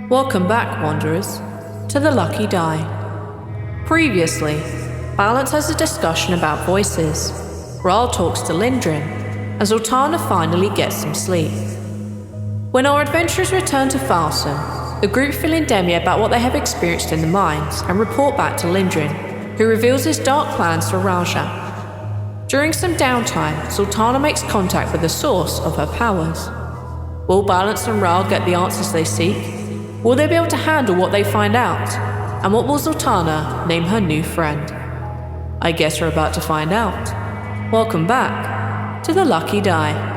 Welcome back, Wanderers, to the Lucky Die. Previously, Balance has a discussion about voices. Rhal talks to Lindrin, and Zaltanna finally gets some sleep. When our adventurers return to Falsam, the group fill in Demi about what they have experienced in the mines and report back to Lindrin, who reveals his dark plans for Rhal. During some downtime, Zaltanna makes contact with the source of her powers. Will Balance and Rhal get the answers they seek? Will they be able to handle what they find out? And what will Zaltanna name her new friend? I guess we're about to find out. Welcome back to the Lucky Die.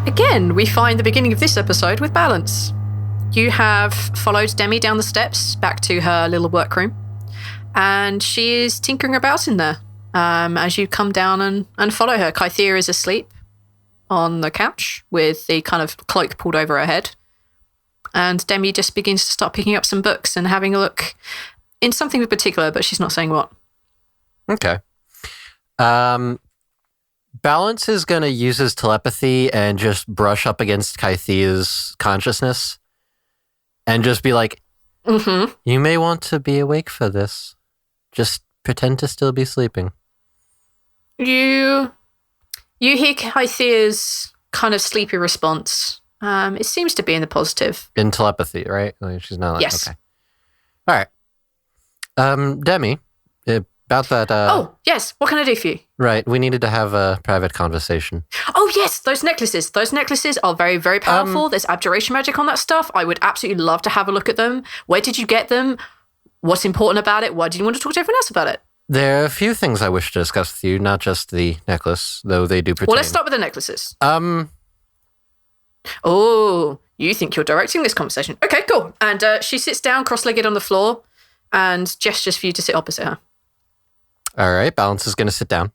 Again, we find the beginning of this episode with Balance. You have followed Demi down the steps back to her little workroom, and she is tinkering about in there. As you come down and follow her, Kythea is asleep on the couch with the kind of cloak pulled over her head, and Demi just begins to start picking up some books and having a look in something in particular, but she's not saying what. Okay. Balance is going to use his telepathy and just brush up against Kythea's consciousness and just be like, You may want to be awake for this. Just pretend to still be sleeping. You hear Kythea's kind of sleepy response. It seems to be in the positive. In telepathy, right? Like she's not like, yes. Okay. All right. Demi, about that... oh, yes. What can I do for you? Right. We needed to have a private conversation. Oh, yes. Those necklaces. Those necklaces are very, very powerful. There's abjuration magic on that stuff. I would absolutely love to have a look at them. Where did you get them? What's important about it? Why do you want to talk to everyone else about it? There are a few things I wish to discuss with you, not just the necklace, though they do pertain. Well, let's start with the necklaces. Oh, you think you're directing this conversation. Okay, cool. And she sits down cross-legged on the floor and gestures for you to sit opposite her. All right, Balance is going to sit down.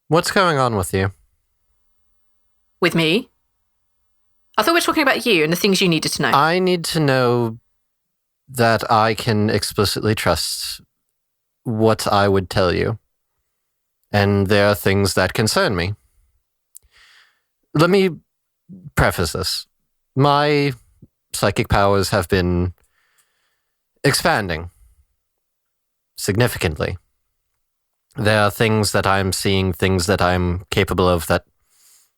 What's going on with you? With me? I thought we were talking about you and the things you needed to know. I need to know that I can explicitly trust what I would tell you. And there are things that concern me. Let me preface this. My psychic powers have been expanding significantly. There are things that I'm seeing, things that I'm capable of that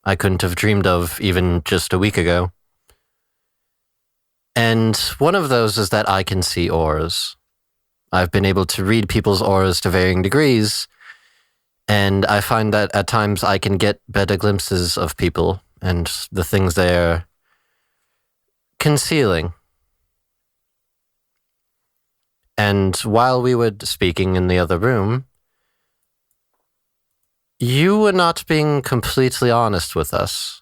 I couldn't have dreamed of even just a week ago. And one of those is that I can see auras. I've been able to read people's auras to varying degrees, and I find that at times I can get better glimpses of people and the things they're concealing. And while we were speaking in the other room, you were not being completely honest with us.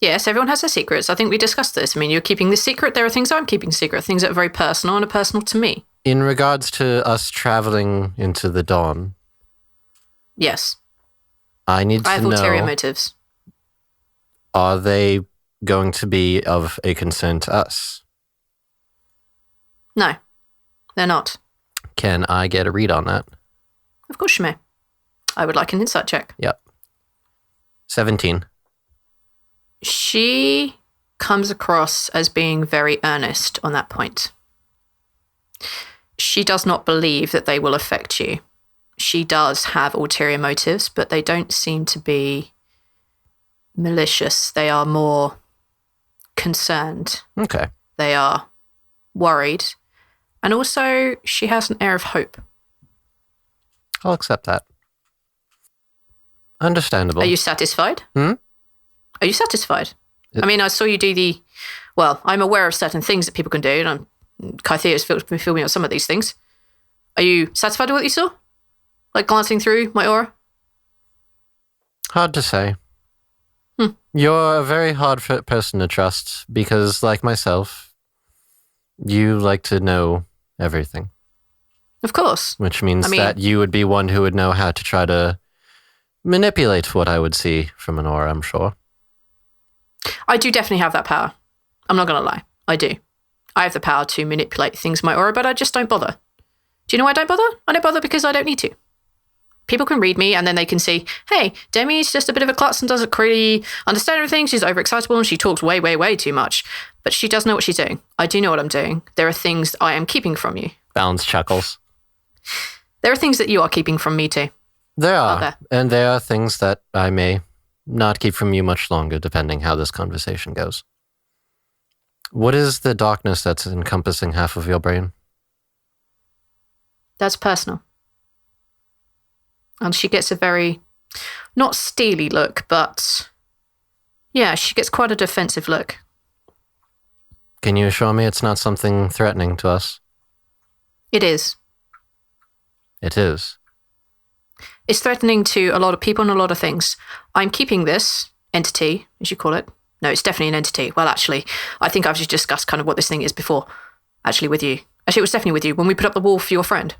Yes, everyone has their secrets. I think we discussed this. I mean, you're keeping this secret. There are things I'm keeping secret, things that are very personal and are personal to me. In regards to us traveling into the dawn. Yes. I need to know... I have ulterior motives. Are they going to be of a concern to us? No, they're not. Can I get a read on that? Of course you may. I would like an insight check. Yep. 17. She comes across as being very earnest on that point. She does not believe that they will affect you. She does have ulterior motives, but they don't seem to be malicious. They are more concerned. Okay. They are worried. And also, she has an air of hope. I'll accept that. Understandable. Are you satisfied? Hmm? Are you satisfied? I mean, I saw you do I'm aware of certain things that people can do, and Kythea's filled me on some of these things. Are you satisfied with what you saw? Like glancing through my aura? Hard to say. You're a very hard person to trust because, like myself, you like to know everything. Of course. Which means that you would be one who would know how to try to manipulate what I would see from an aura, I'm sure. I do definitely have that power. I'm not going to lie. I do. I have the power to manipulate things in my aura, but I just don't bother. Do you know why I don't bother? I don't bother because I don't need to. People can read me and then they can see, hey, Demi's just a bit of a klutz and doesn't really understand everything. She's overexcitable and she talks way, way, way too much. But she does know what she's doing. I do know what I'm doing. There are things I am keeping from you. Balance chuckles. There are things that you are keeping from me too. There are. And there are things that I may not keep from you much longer, depending how this conversation goes. What is the darkness that's encompassing half of your brain? That's personal. And she gets a very, not steely look, but yeah, she gets quite a defensive look. Can you assure me it's not something threatening to us? It is. It is. It's threatening to a lot of people and a lot of things. I'm keeping this entity, as you call it. No, it's definitely an entity. Well, actually, I think I've just discussed kind of what this thing is before, actually, with you. Actually, it was definitely with you when we put up the wall for your friend.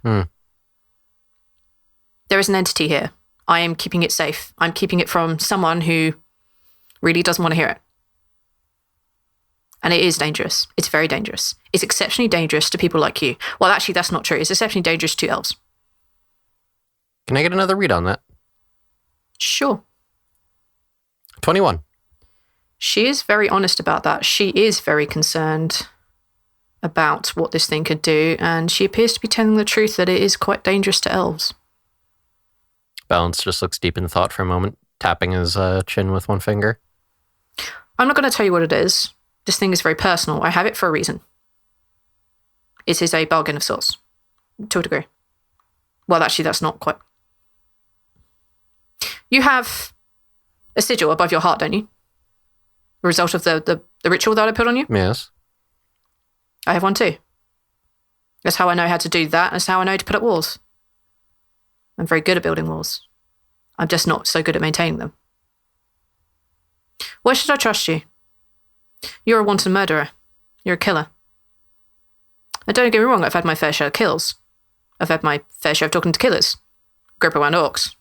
There is an entity here. I am keeping it safe. I'm keeping it from someone who really doesn't want to hear it. And it is dangerous. It's very dangerous. It's exceptionally dangerous to people like you. Well, actually, that's not true. It's exceptionally dangerous to elves. Can I get another read on that? Sure. 21. She is very honest about that. She is very concerned about what this thing could do, and she appears to be telling the truth that it is quite dangerous to elves. Balance just looks deep in thought for a moment, tapping his chin with one finger. I'm not going to tell you what it is. This thing is very personal. I have it for a reason. It is a bargain of sorts, to a degree. Well, actually, that's not quite. You have a sigil above your heart, don't you? The result of the ritual that I put on you? Yes. I have one too. That's how I know how to do that. That's how I know to put up walls. I'm very good at building walls. I'm just not so good at maintaining them. Why should I trust you? You're a wanton murderer. You're a killer. And don't get me wrong, I've had my fair share of kills. I've had my fair share of talking to killers. Grip around orcs.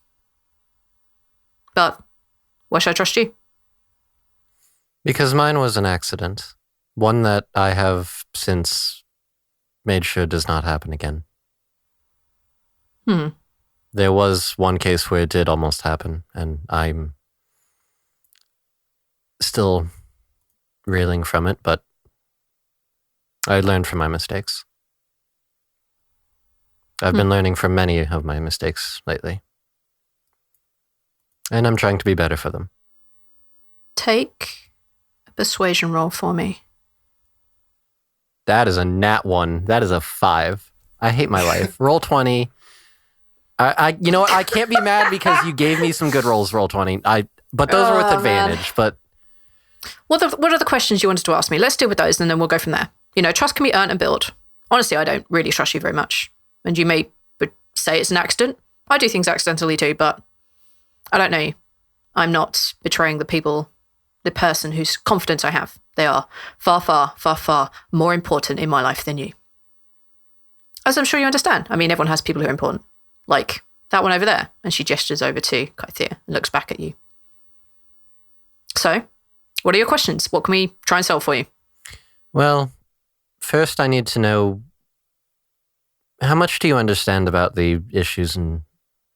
But why should I trust you? Because mine was an accident. One that I have since made sure does not happen again. There was one case where it did almost happen, and I'm still reeling from it, but I learned from my mistakes. I've been learning from many of my mistakes lately. And I'm trying to be better for them. Take a persuasion roll for me. That is a nat 1. That is a 5. I hate my life. Roll 20. You know what? I can't be mad because you gave me some good rolls, roll 20. But those are with advantage. Man. But What are the questions you wanted to ask me? Let's deal with those and then we'll go from there. You know, trust can be earned and built. Honestly, I don't really trust you very much. And you may say it's an accident. I do things accidentally too, but I don't know you. I'm not betraying the person whose confidence I have. They are far, far, far, far more important in my life than you. As I'm sure you understand. I mean, everyone has people who are important. Like that one over there. And she gestures over to Kythea and looks back at you. So, what are your questions? What can we try and solve for you? Well, first I need to know, how much do you understand about the issues and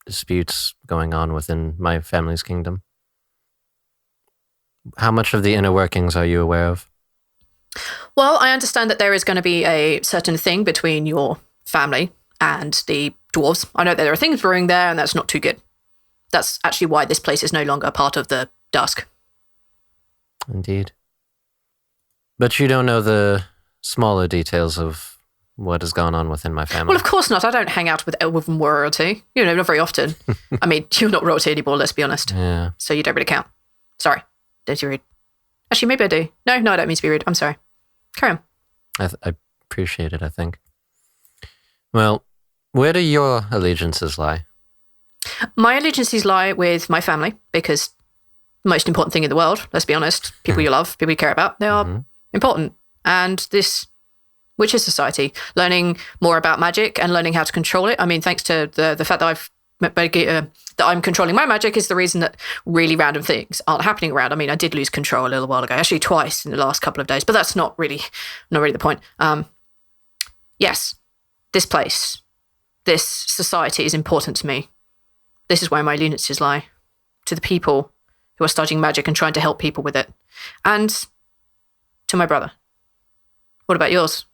disputes going on within my family's kingdom? How much of the inner workings are you aware of? Well, I understand that there is going to be a certain thing between your family and the dwarves. I know that there are things brewing there, and that's not too good. That's actually why this place is no longer part of the Dusk. Indeed. But you don't know the smaller details of what has gone on within my family. Well, of course not. I don't hang out with royalty. Not very often. I mean, you're not royalty anymore, let's be honest. Yeah. So you don't really count. Sorry. Don't be rude. Actually, maybe I do. No, I don't mean to be rude. I'm sorry. Carry on. I appreciate it, I think. Well, where do your allegiances lie? My allegiances lie with my family because most important thing in the world, let's be honest, people you love, people you care about, they are important. And this witches society, learning more about magic and learning how to control it. I mean, thanks to the fact that that I'm controlling my magic is the reason that really random things aren't happening around. I mean, I did lose control a little while ago, actually twice in the last couple of days, but that's not really the point. Yes, this place, this society is important to me. This is where my allegiances lie, to the people who are studying magic and trying to help people with it, and to my brother. What about yours?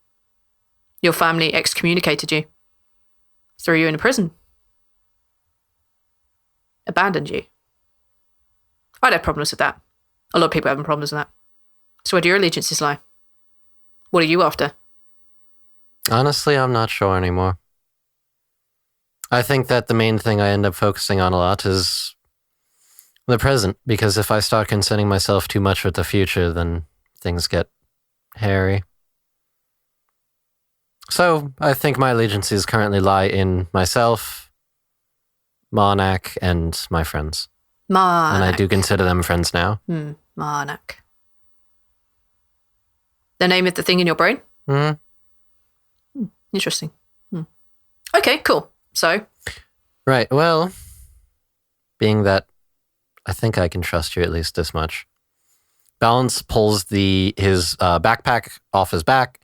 Your family excommunicated you, threw you in a prison, abandoned you. I'd have problems with that. A lot of people are having problems with that. So where do your allegiances lie? What are you after? Honestly, I'm not sure anymore. I think that the main thing I end up focusing on a lot is the present, because if I start concerning myself too much with the future, then things get hairy. So I think my allegiances currently lie in myself, Monarch, and my friends. Monarch. And I do consider them friends now. Monarch. The name of the thing in your brain? Interesting. Okay, cool. So? Right, well, being that I think I can trust you at least this much. Balance pulls his backpack off his back,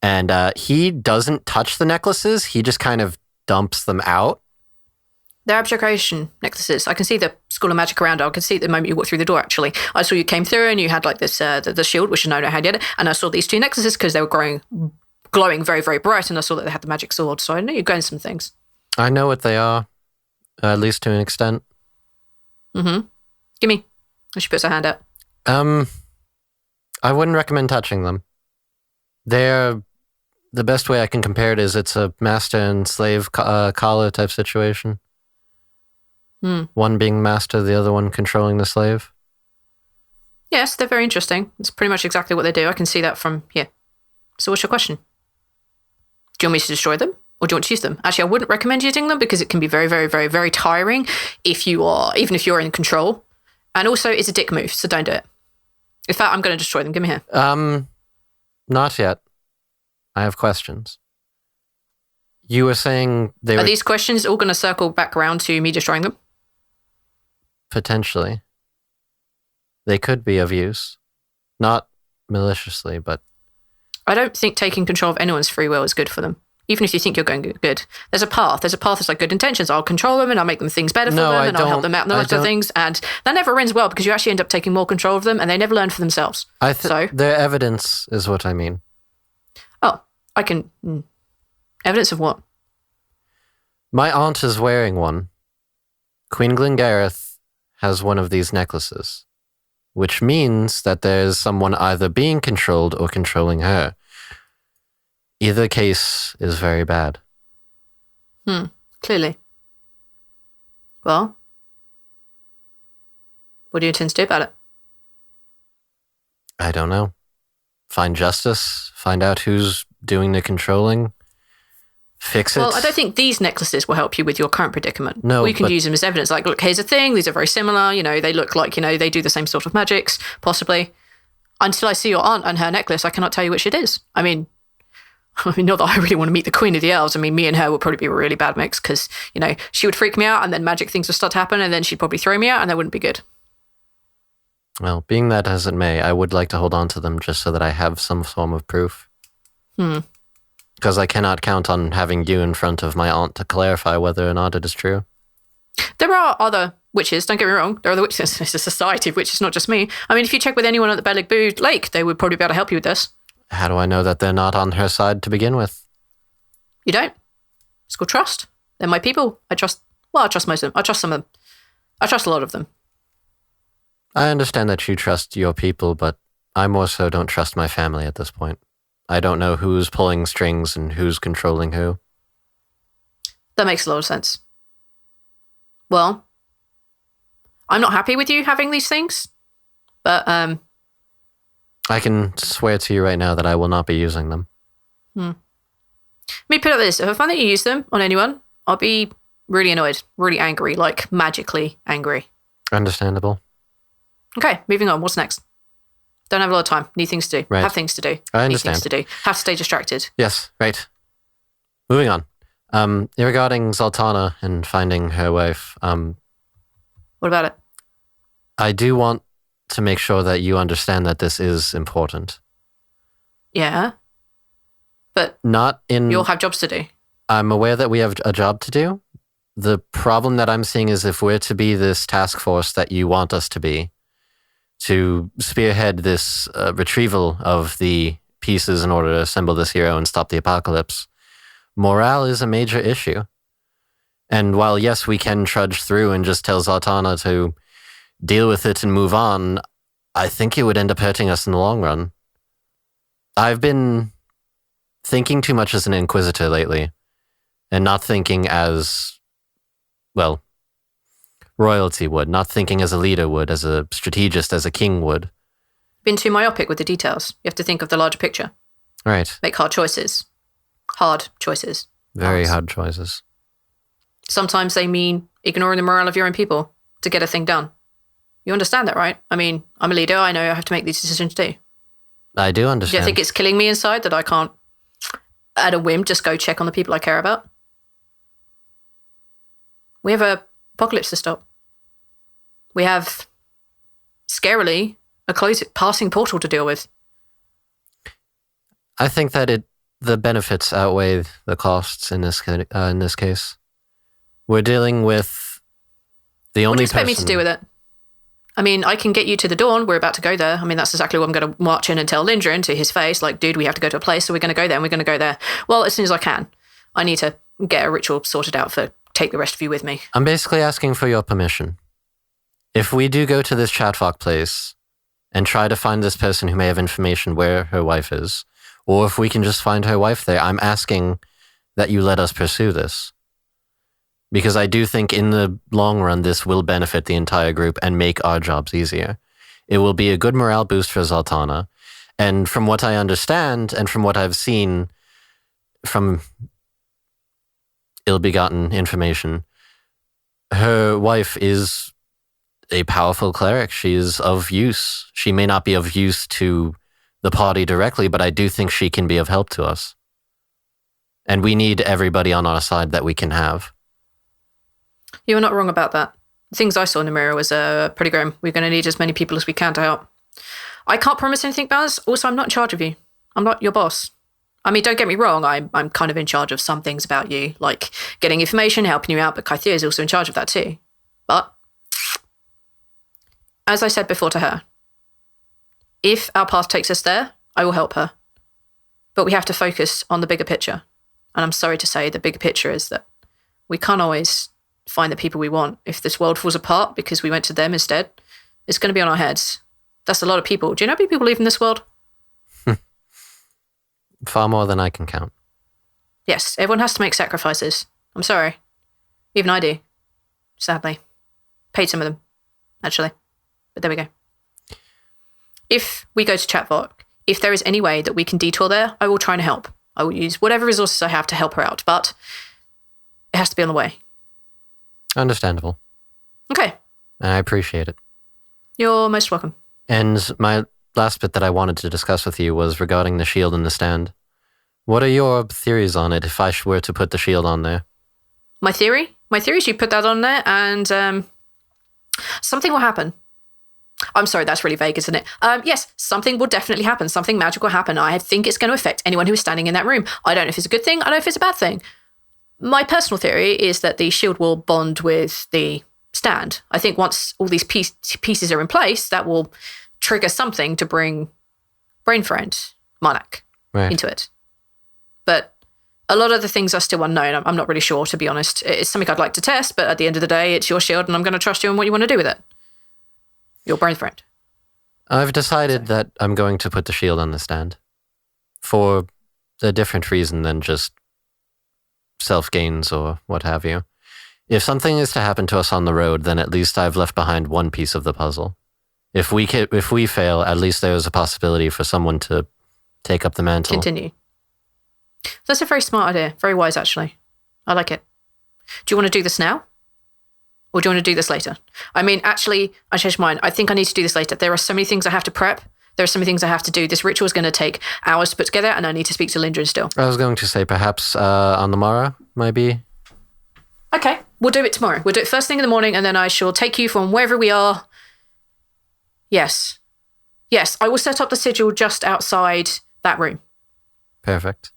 and he doesn't touch the necklaces. He just kind of dumps them out. They're abjuration necklaces. I can see the School of Magic around. I can see it the moment you walked through the door, actually. I saw you came through and you had like this, the shield, which I don't know how you did it. And I saw these two necklaces because they were glowing very, very bright. And I saw that they had the magic sword. So I knew you'd go into some things. I know what they are, at least to an extent. Give me. She puts her hand out. I wouldn't recommend touching them. The best way I can compare it is it's a master and slave collar type situation. One being master, the other one controlling the slave. Yes, they're very interesting. It's pretty much exactly what they do. I can see that from here. So what's your question? Do you want me to destroy them? Or do you want to use them? Actually, I wouldn't recommend using them because it can be very, very, very, very tiring even if you're in control. And also, it's a dick move, so don't do it. In fact, I'm going to destroy them. Give me here. Not yet. I have questions. You were saying Are these questions all going to circle back around to me destroying them? Potentially. They could be of use. Not maliciously, but... I don't think taking control of anyone's free will is good for them. Even if you think you're going good. There's a path. That's like good intentions. I'll control them and I'll make them things better for them and I'll help them out in other things. And that never ends well because you actually end up taking more control of them and they never learn for themselves. Their evidence is what I mean. Oh, I can... Evidence of what? My aunt is wearing one. Queen Glengareth has one of these necklaces, which means that there's someone either being controlled or controlling her. Either case is very bad. Clearly. Well, what do you intend to do about it? I don't know. Find justice, find out who's doing the controlling, fix it. Well, I don't think these necklaces will help you with your current predicament. No, we can use them as evidence. Like, look, here's a thing. These are very similar. They look like, they do the same sort of magics, possibly. Until I see your aunt and her necklace, I cannot tell you which it is. I mean, not that I really want to meet the Queen of the Elves. I mean, me and her would probably be a really bad mix because, she would freak me out and then magic things would start to happen and then she'd probably throw me out and that wouldn't be good. Well, being that as it may, I would like to hold on to them just so that I have some form of proof. Because I cannot count on having you in front of my aunt to clarify whether or not it is true. There are other witches, don't get me wrong. There are other witches. It's a society of witches, not just me. I mean, if you check with anyone at the Belig Lake, they would probably be able to help you with this. How do I know that they're not on her side to begin with? You don't. It's called trust. They're my people. I trust most of them. I trust some of them. I trust a lot of them. I understand that you trust your people, but I more so don't trust my family at this point. I don't know who's pulling strings and who's controlling who. That makes a lot of sense. Well, I'm not happy with you having these things, but I can swear to you right now that I will not be using them. Let me put it like this. If I find that you use them on anyone, I'll be really annoyed, really angry, like magically angry. Understandable. Okay, moving on. What's next? Don't have a lot of time. Need things to do. Right. Have things to do. I understand. Need things to do. Have to stay distracted. Yes, right. Moving on. Regarding Zaltanna and finding her wife, What about it? I do want to make sure that you understand that this is important. Yeah. But Not in... you'll have jobs to do. I'm aware that we have a job to do. The problem that I'm seeing is if we're to be this task force that you want us to be, to spearhead this retrieval of the pieces in order to assemble this hero and stop the apocalypse, morale is a major issue. And while, yes, we can trudge through and just tell Zaltanna to deal with it and move on, I think it would end up hurting us in the long run. I've been thinking too much as an inquisitor lately, and not thinking as, well, royalty would, not thinking as a leader would, as a strategist, as a king would. Been too myopic with the details. You have to think of the larger picture. Right. Make hard choices. Hard choices. Very hard choices. Sometimes they mean ignoring the morale of your own people to get a thing done. You understand that, right? I mean, I'm a leader. I know I have to make these decisions too. I do Do understand. you think it's killing me inside that I can't, at a whim, just go check on the people I care about? We have a apocalypse to stop. We have, scarily, a passing portal to deal with. I think that the benefits outweigh the costs in this case. We're dealing with the What do only you expect me to do with it? I mean, I can get you to the dawn. We're about to go there. I mean, that's exactly what I'm going to march in and tell Lindgren to his face. Like, dude, we have to go to a place, so we're going to go there, and we're going to go there. Well, as soon as I can. I need to get a ritual sorted out for take the rest of you with me. I'm basically asking for your permission. If we do go to this Chatvock place and try to find this person who may have information where her wife is, or if we can just find her wife there, I'm asking that you let us pursue this. Because I do think in the long run, this will benefit the entire group and make our jobs easier. It will be a good morale boost for Zaltanna. And from what I understand, and from what I've seen from ill-begotten information, her wife is a powerful cleric. She is of use. She may not be of use to the party directly, but I do think she can be of help to us. And we need everybody on our side that we can have. You were not wrong about that. The things I saw in the mirror was pretty grim. We're going to need as many people as we can to help. I can't promise anything, Baz. Also, I'm not in charge of you. I'm not your boss. I mean, don't get me wrong. I'm kind of in charge of some things about you, like getting information, helping you out, but Kythea is also in charge of that too. But, as I said before to her, if our path takes us there, I will help her. But we have to focus on the bigger picture. And I'm sorry to say the bigger picture is that we can't always find the people we want. If this world falls apart because we went to them instead, it's going to be on our heads. That's a lot of people. Do you know how many people live in this world? Far more than I can count. Yes, everyone has to make sacrifices. I'm sorry. Even I do. Sadly. Paid some of them, actually. But there we go. If we go to Chatvock, if there is any way that we can detour there, I will try and help. I will use whatever resources I have to help her out, but it has to be on the way. Understandable. Okay. I appreciate it. You're most welcome. And my last bit that I wanted to discuss with you was regarding the shield and the stand. What are your theories on it if I were to put the shield on there? My theory? My theory is you put that on there and something will happen. I'm sorry, that's really vague, isn't it? Yes, something will definitely happen. Something magical will happen. I think it's going to affect anyone who is standing in that room. I don't know if it's a good thing. I don't know if it's a bad thing. My personal theory is that the shield will bond with the stand. I think once all these pieces are in place, that will trigger something to bring Brainfriend, Monarch, into it. But a lot of the things are still unknown. I'm not really sure, to be honest. It's something I'd like to test, but at the end of the day, it's your shield and I'm going to trust you on what you want to do with it. Your Brainfriend. I've decided that I'm going to put the shield on the stand for a different reason than just self-gains or what have you. If something is to happen to us on the road, then at least I've left behind one piece of the puzzle. If we fail, at least there's a possibility for someone to take up the mantle. Continue. That's a very smart idea. Very wise, actually. I like it. Do you want to do this now? Or do you want to do this later? I mean, actually, I changed mine. I think I need to do this later. There are so many things I have to prep. There are so many things I have to do. This ritual is going to take hours to put together, and I need to speak to Lindgren still. I was going to say perhaps on the morrow, maybe. Okay, we'll do it tomorrow. We'll do it first thing in the morning, and then I shall take you from wherever we are. Yes. Yes, I will set up the sigil just outside that room. Perfect.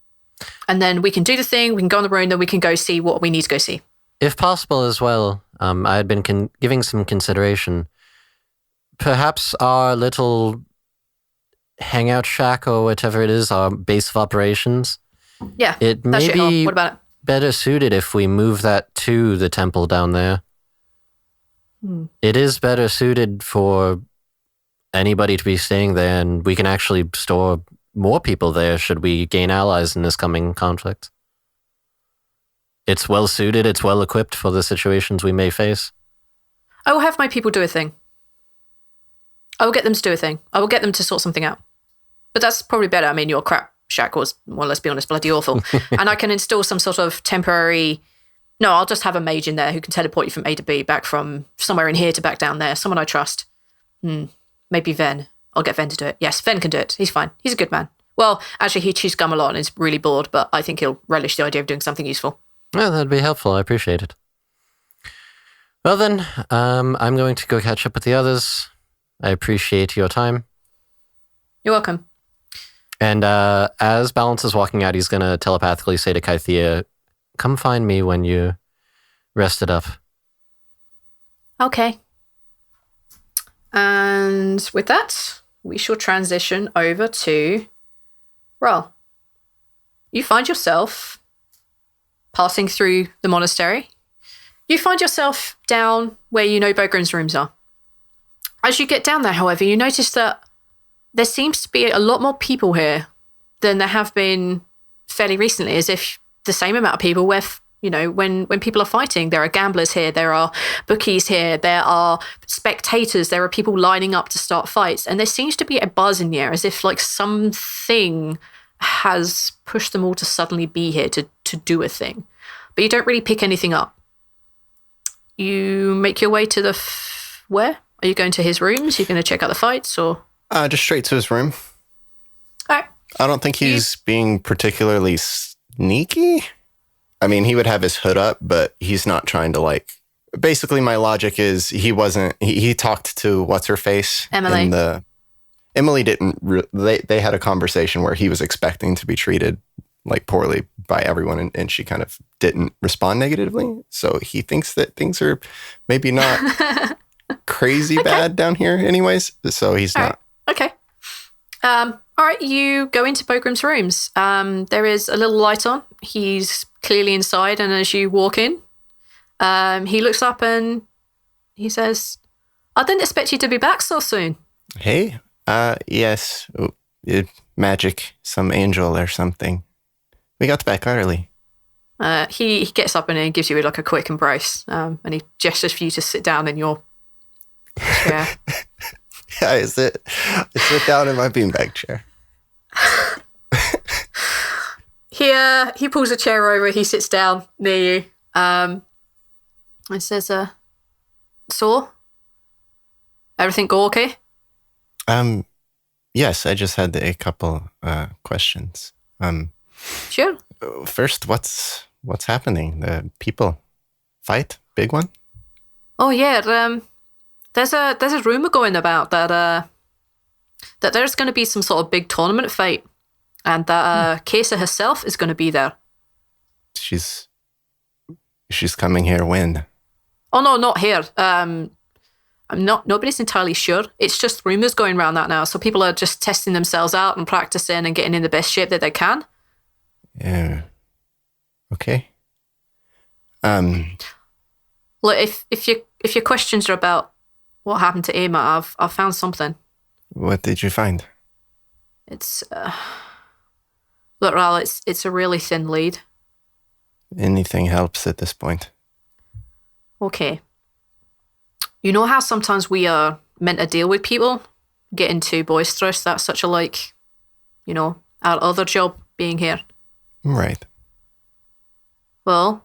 And then we can do the thing, we can go on the road, then we can go see what we need to go see. If possible as well, I had been giving some consideration. Perhaps our little hangout shack or whatever it is, our base of operations. Yeah, it may be what about it? Better suited if we move that to the temple down there. It is better suited for anybody to be staying there, and we can actually store more people there should we gain allies in this coming conflict. It's well suited, it's well equipped for the situations we may face. I will have my people do a thing. I will get them to do a thing. I will get them to sort something out. But that's probably better. I mean, your crap shack was, well, let's be honest, bloody awful. And I can install some sort of temporary... No, I'll just have a mage in there who can teleport you from A to B, back from somewhere in here to back down there. Someone I trust. Maybe Ven. I'll get Ven to do it. Yes, Ven can do it. He's fine. He's a good man. Well, actually, he chews gum a lot and is really bored, but I think he'll relish the idea of doing something useful. Well, that'd be helpful. I appreciate it. Well then, I'm going to go catch up with the others. I appreciate your time. You're welcome. And as Balance is walking out, he's going to telepathically say to Kythea, come find me when you rested up. Okay. And with that, we shall transition over to Rhal. You find yourself passing through the monastery. You find yourself down where you know Bogrim's rooms are. As you get down there, however, you notice that there seems to be a lot more people here than there have been fairly recently, as if the same amount of people where, you know, when people are fighting, there are gamblers here, there are bookies here, there are spectators, there are people lining up to start fights. And there seems to be a buzz in the air, as if like something has pushed them all to suddenly be here to do a thing. But you don't really pick anything up. You make your way to where? Are you going to his rooms? Are you going to check out the fights or? Just straight to his room. All right. I don't think he's being particularly sneaky. I mean, he would have his hood up, but he's not trying to like... Basically, my logic is he talked to what's-her-face? Emily. Emily didn't... They had a conversation where he was expecting to be treated like poorly by everyone, and she kind of didn't respond negatively. So he thinks that things are maybe not crazy bad down here anyways. So he's not... Okay. All right, you go into Bogrim's rooms. There is a little light on. He's clearly inside, and as you walk in, he looks up and he says, I didn't expect you to be back so soon. Hey, yes, magic, some angel or something. We got back early. He gets up and he gives you like a quick embrace, and he gestures for you to sit down in your chair. Yeah, I sit down in my beanbag chair. He pulls a chair over, he sits down near you, and says, so, everything go okay? Yes, I just had a couple questions. Sure. First, what's happening? The people fight? Big one? Oh yeah, there's a rumor going about that there's going to be some sort of big tournament fight, and that Kesa herself is going to be there. She's coming here when? Oh no, not here. Nobody's entirely sure. It's just rumors going around that now. So people are just testing themselves out and practicing and getting in the best shape that they can. Yeah. Okay. Look, if your questions are about what happened to Emma, I've found something. What did you find? It's look, Rhal, it's a really thin lead. Anything helps at this point. Okay. You know how sometimes we are meant to deal with people getting too boisterous? That's such a our other job being here. Right. Well,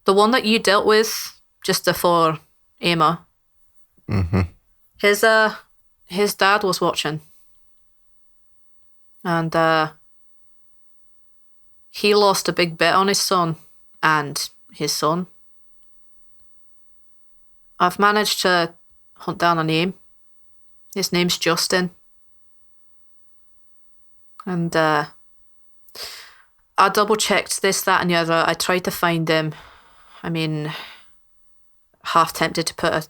the one that you dealt with just before Emma, Mm-hmm. his dad was watching. And he lost a big bet on his son and his son. I've managed to hunt down a name. His name's Justin. And I double checked this, that, and the other. I tried to find him. I mean, half tempted to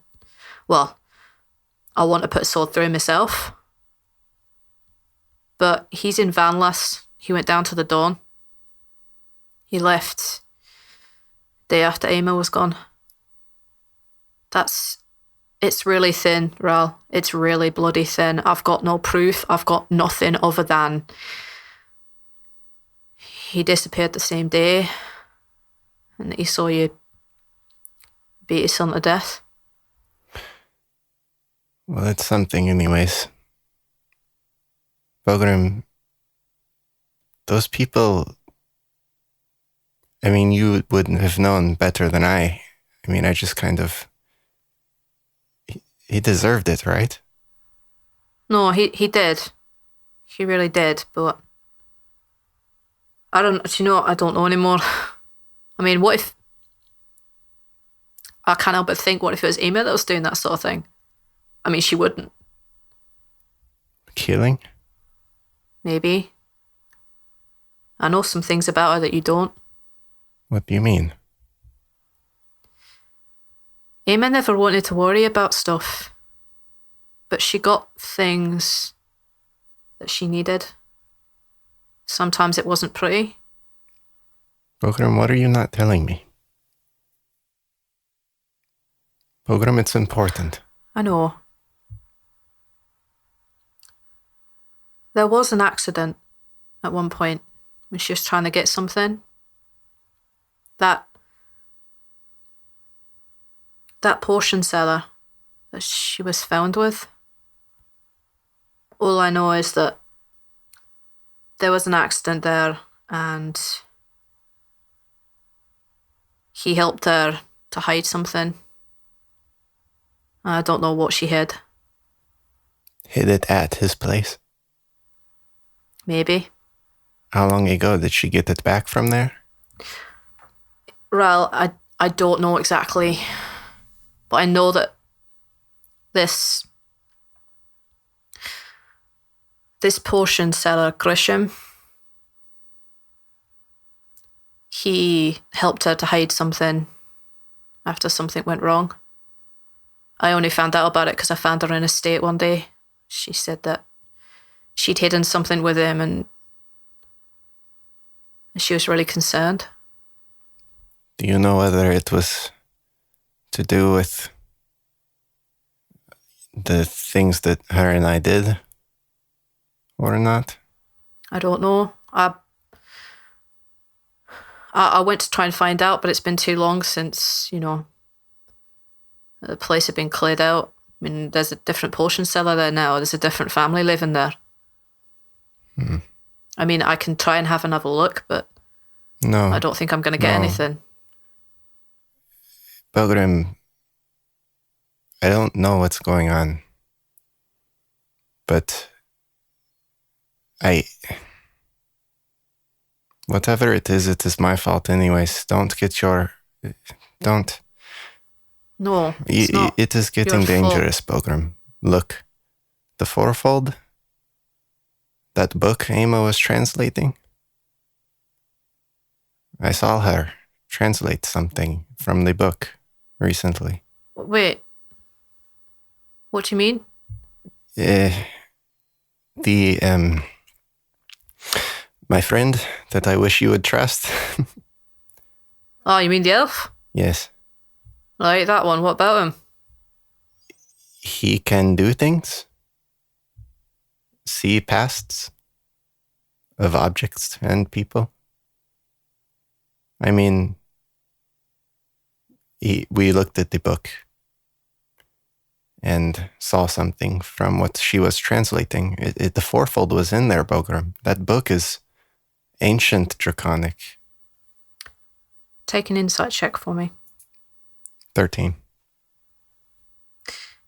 I want to put a sword through him myself. But he's in Vanlas. He went down to the Dawn. He left day after Emma was gone. It's really thin, Rhal. It's really bloody thin. I've got no proof. I've got nothing other than he disappeared the same day and he saw you beat his son to death. Well, it's something anyways. Bogrim, those people, I mean, you wouldn't have known better than I. I mean, I just kind of... He deserved it, right? No, he did. He really did, but I don't know anymore. I mean, what if... I can't help but think, what if it was Emma that was doing that sort of thing? I mean, she wouldn't. Killing? Maybe. I know some things about her that you don't. What do you mean? Emma never wanted to worry about stuff, but she got things that she needed. Sometimes it wasn't pretty. Bogrim, what are you not telling me? Bogrim, it's important. I know. There was an accident at one point when she was trying to get something. That portion seller that she was found with. All I know is that there was an accident there and he helped her to hide something. I don't know what she hid. Hid it at his place? Maybe. How long ago did she get it back from there? Rhal, I don't know exactly, but I know that this portion seller, Grisham, he helped her to hide something after something went wrong. I only found out about it because I found her in a state one day. She said that she'd hidden something with him and she was really concerned. Do you know whether it was to do with the things that her and I did or not? I don't know. I went to try and find out, but it's been too long since, the place had been cleared out. I mean, there's a different portion seller there now. There's a different family living there. I mean, I can try and have another look, but no, I don't think I'm going to get anything. Bogrim, I don't know what's going on, but whatever it is my fault anyways. Don't. No, it's not. It is getting your dangerous, Bogrim. Look, the Fourfold, that book Emma was translating, I saw her translate something from the book recently. Wait, what do you mean? My friend that I wish you would trust. Oh, you mean the elf? Yes. Right, that one. What about him? He can do things. see pasts of objects and people. I mean, we looked at the book and saw something from what she was translating. The fourfold was in there, Bogram. That book is ancient Draconic. Take an insight check for me. 13.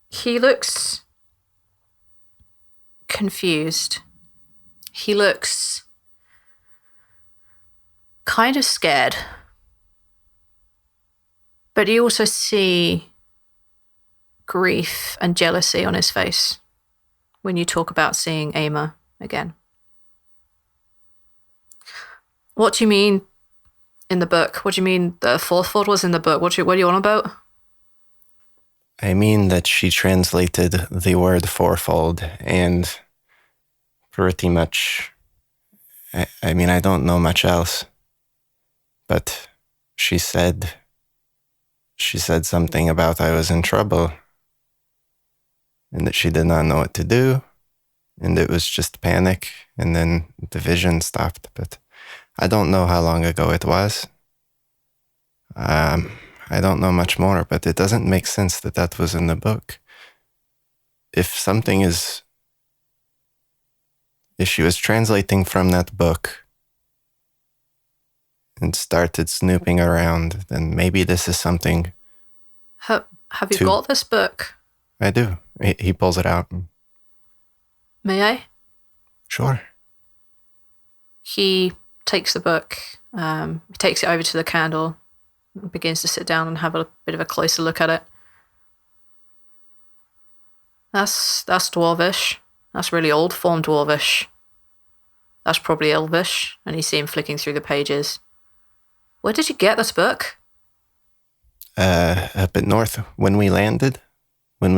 He looks confused. He looks kind of scared. But you also see grief and jealousy on his face when you talk about seeing Ama again. What do you mean in the book? What do you mean the fourfold was in the book? What are you on about? I mean that she translated the word fourfold and pretty much, I mean, I don't know much else, but she said something about I was in trouble and that she did not know what to do and it was just panic and then the vision stopped, but I don't know how long ago it was. I don't know much more, but it doesn't make sense that that was in the book. If she was translating from that book and started snooping around, then maybe this is something. Have you got this book? I do. He pulls it out. May I? Sure. He takes the book, he takes it over to the candle, and begins to sit down and have a bit of a closer look at it. That's Dwarvish. That's really old form Dwarvish. That's probably Elvish, and you see him flicking through the pages. Where did you get this book? Up at north, when we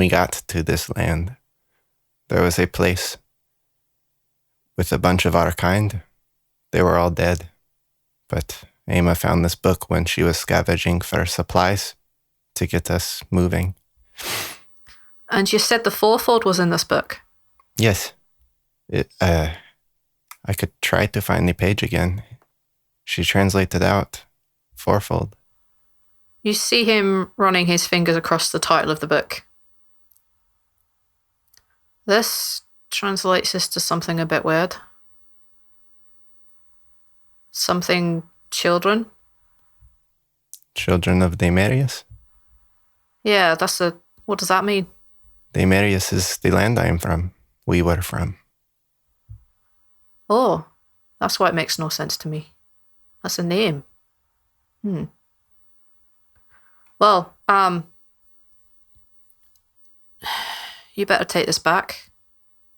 got to this land, there was a place with a bunch of our kind. They were all dead, but Ama found this book when she was scavenging for supplies to get us moving. And you said the fourfold was in this book? Yes. I could try to find the page again. She translated out fourfold. You see him running his fingers across the title of the book. This translates us to something a bit weird. Something children. Children of Daemarius? Yeah, what does that mean? Daemarius is the land I am from. We were from. Oh, that's why it makes no sense to me. That's a name. Well, you better take this back.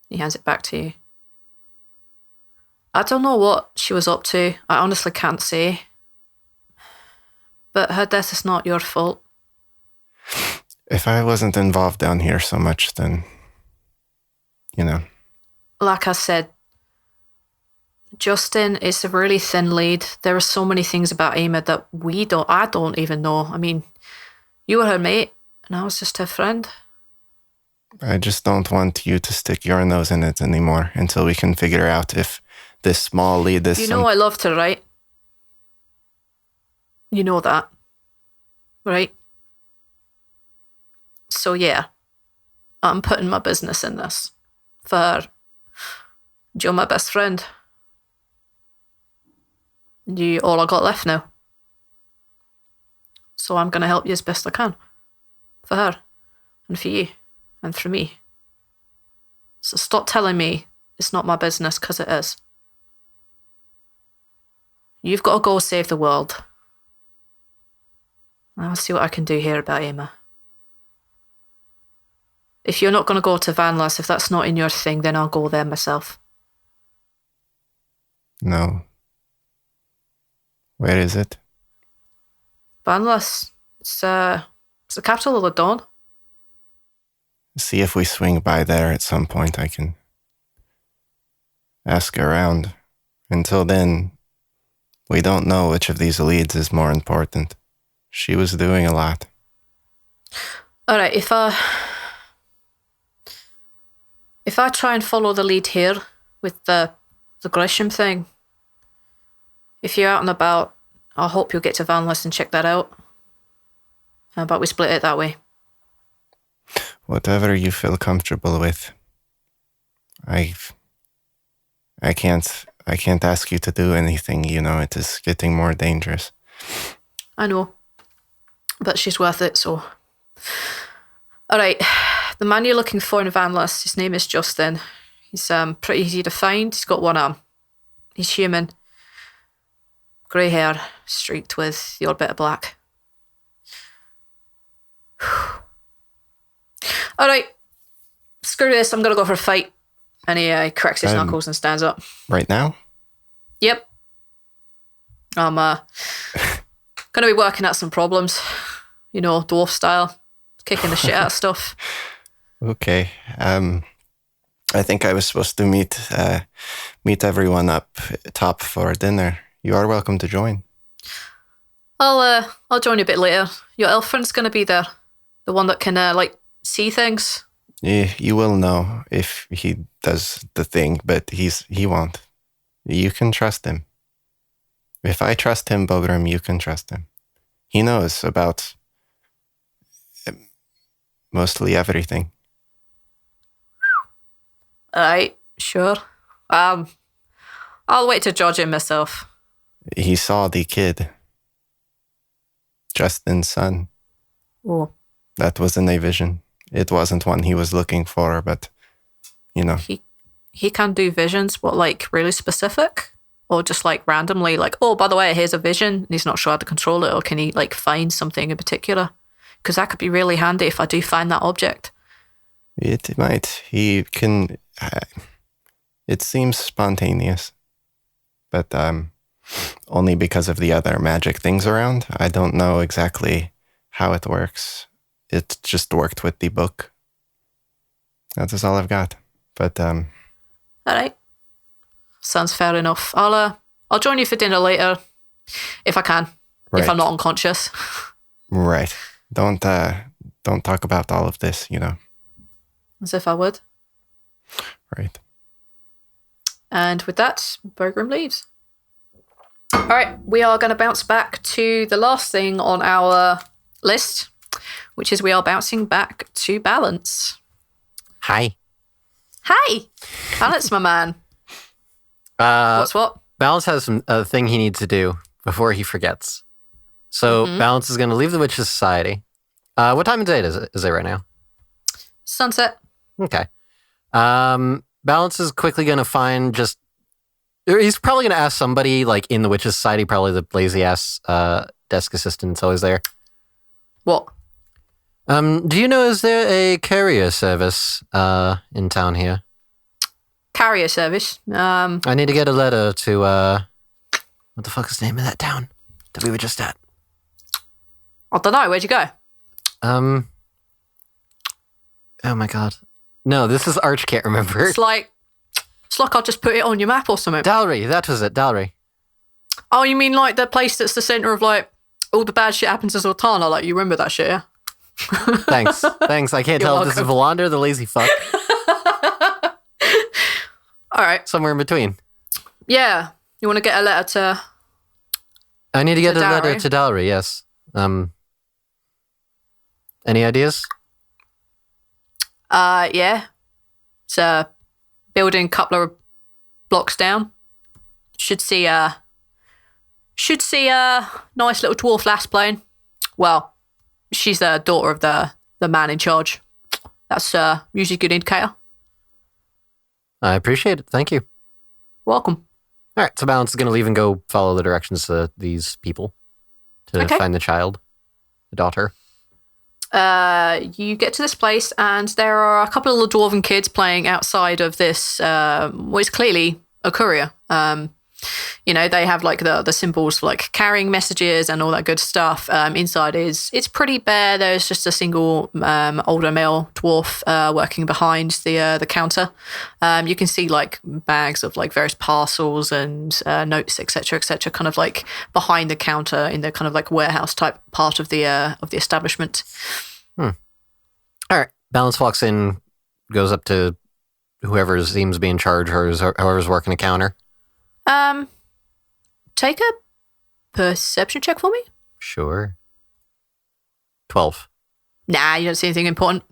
He hands it back to you. I don't know what she was up to. I honestly can't say. But her death is not your fault. If I wasn't involved down here so much, then, Like I said, Justin is a really thin lead. There are so many things about Ama that I don't even know. I mean, you were her mate, and I was just her friend. I just don't want you to stick your nose in it anymore until we can figure out if this small lead is... I loved her, right? You know that, right? So yeah, I'm putting my business in this for her. You're my best friend. You all I got left now. So I'm going to help you as best I can. For her. And for you. And for me. So stop telling me it's not my business, because it is. You've got to go save the world. I'll see what I can do here about Ama. If you're not going to go to Vanlas, if that's not in your thing, then I'll go there myself. No. Where is it? Vanlas. It's the capital of the Dawn. See if we swing by there at some point. I can ask around. Until then, we don't know which of these leads is more important. She was doing a lot. All right, If I try and follow the lead here with the Gresham thing, if you're out and about, I hope you'll get to Vanless and check that out. How about we split it that way? Whatever you feel comfortable with. I can't ask you to do anything, it is getting more dangerous. I know. But she's worth it, so. Alright. The man you're looking for in Vanless, his name is Justin. He's pretty easy to find. He's got one arm. He's human. Grey hair, streaked with the odd bit of black. Alright. Screw this, I'm gonna go for a fight. And he cracks his knuckles and stands up. Right now? Yep. I'm gonna be working out some problems. Dwarf style. Kicking the shit out of stuff. Okay. I think I was supposed to meet everyone up top for dinner. You are welcome to join. I'll join you a bit later. Your elf friend's gonna be there. The one that can see things. You will know if he does the thing, but he won't. You can trust him. If I trust him, Bogrim, you can trust him. He knows about mostly everything. Alright, sure. I'll wait to judge him myself. He saw the kid. Justin's son. Oh. That wasn't a vision. It wasn't one he was looking for, but, He can do visions, but, really specific? Or just, randomly, oh, by the way, here's a vision, and he's not sure how to control it, or can he, find something in particular? Because that could be really handy if I do find that object. It might. He can... it seems spontaneous. But, only because of the other magic things around. I don't know exactly how it works. It just worked with the book. That is all I've got. But, All right. Sounds fair enough. I'll join you for dinner later, if I can. Right. If I'm not unconscious. Right. Don't talk about all of this, As if I would. Right. And with that, Bogrim leaves. All right, we are going to bounce back to the last thing on our list, which is we are bouncing back to Balance. Hi. Hi! Balance, my man. What's what? Balance has a thing he needs to do before he forgets. So Balance is going to leave the Witches' Society. What time of day is it right now? Sunset. Okay. Balance is quickly going to find he's probably going to ask somebody in the Witches' Society, probably the lazy-ass desk assistant that's always there. What? Do you know, is there a courier service in town here? Carrier service. I need to get a letter to, what the fuck is the name of that town that we were just at? I don't know. Where'd you go? Oh my god. No, this is Arch can't remember. It's like I'll just put it on your map or something. Dalry, that was it, Dalry. Oh, you mean the place that's the centre of all the bad shit happens to Zaltanna? You remember that shit, yeah? Thanks. I can't tell if this is Valander or the lazy fuck. All right. Somewhere in between. Yeah. You want to get a letter to... I need to get a letter to Dalry, yes. Any ideas? Yeah. It's a building couple of blocks down. Should see a nice little dwarf lass playing. Well, she's the daughter of the man in charge. That's usually a good indicator. I appreciate it. Thank you. Welcome. All right, so Balance is going to leave and go follow the directions to these people to find the child, the daughter. You get to this place, and there are a couple of little dwarven kids playing outside of this, what is clearly a courier. They have the symbols for carrying messages and all that good stuff. Inside it's pretty bare. There's just a single older male dwarf working behind the counter. You can see bags of various parcels and notes, etc., kind of behind the counter in the kind of warehouse type part of the establishment. All right, Balance walks in, goes up to whoever seems to be in charge or whoever's working the counter. Take a perception check for me. Sure. 12. Nah, you don't see anything important.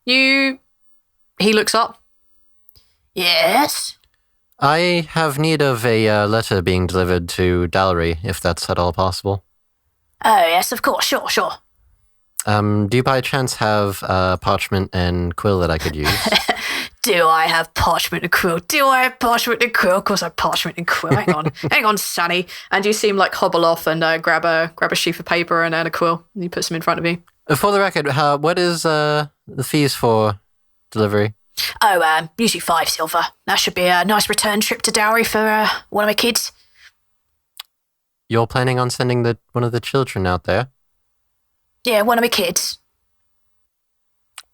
He looks up. Yes? I have need of a letter being delivered to Dallery, if that's at all possible. Oh, yes, of course. Sure. Do you by chance have parchment and quill that I could use? Do I have parchment and quill? Of course I have parchment and quill. Hang on, Sonny. And you see him like hobble off and grab a sheaf of paper and a quill. And he puts them in front of you. For the record, what is the fees for delivery? Oh, usually 5 silver. That should be a nice return trip to Dowry for one of my kids. You're planning on sending one of the children out there? Yeah, one of my kids.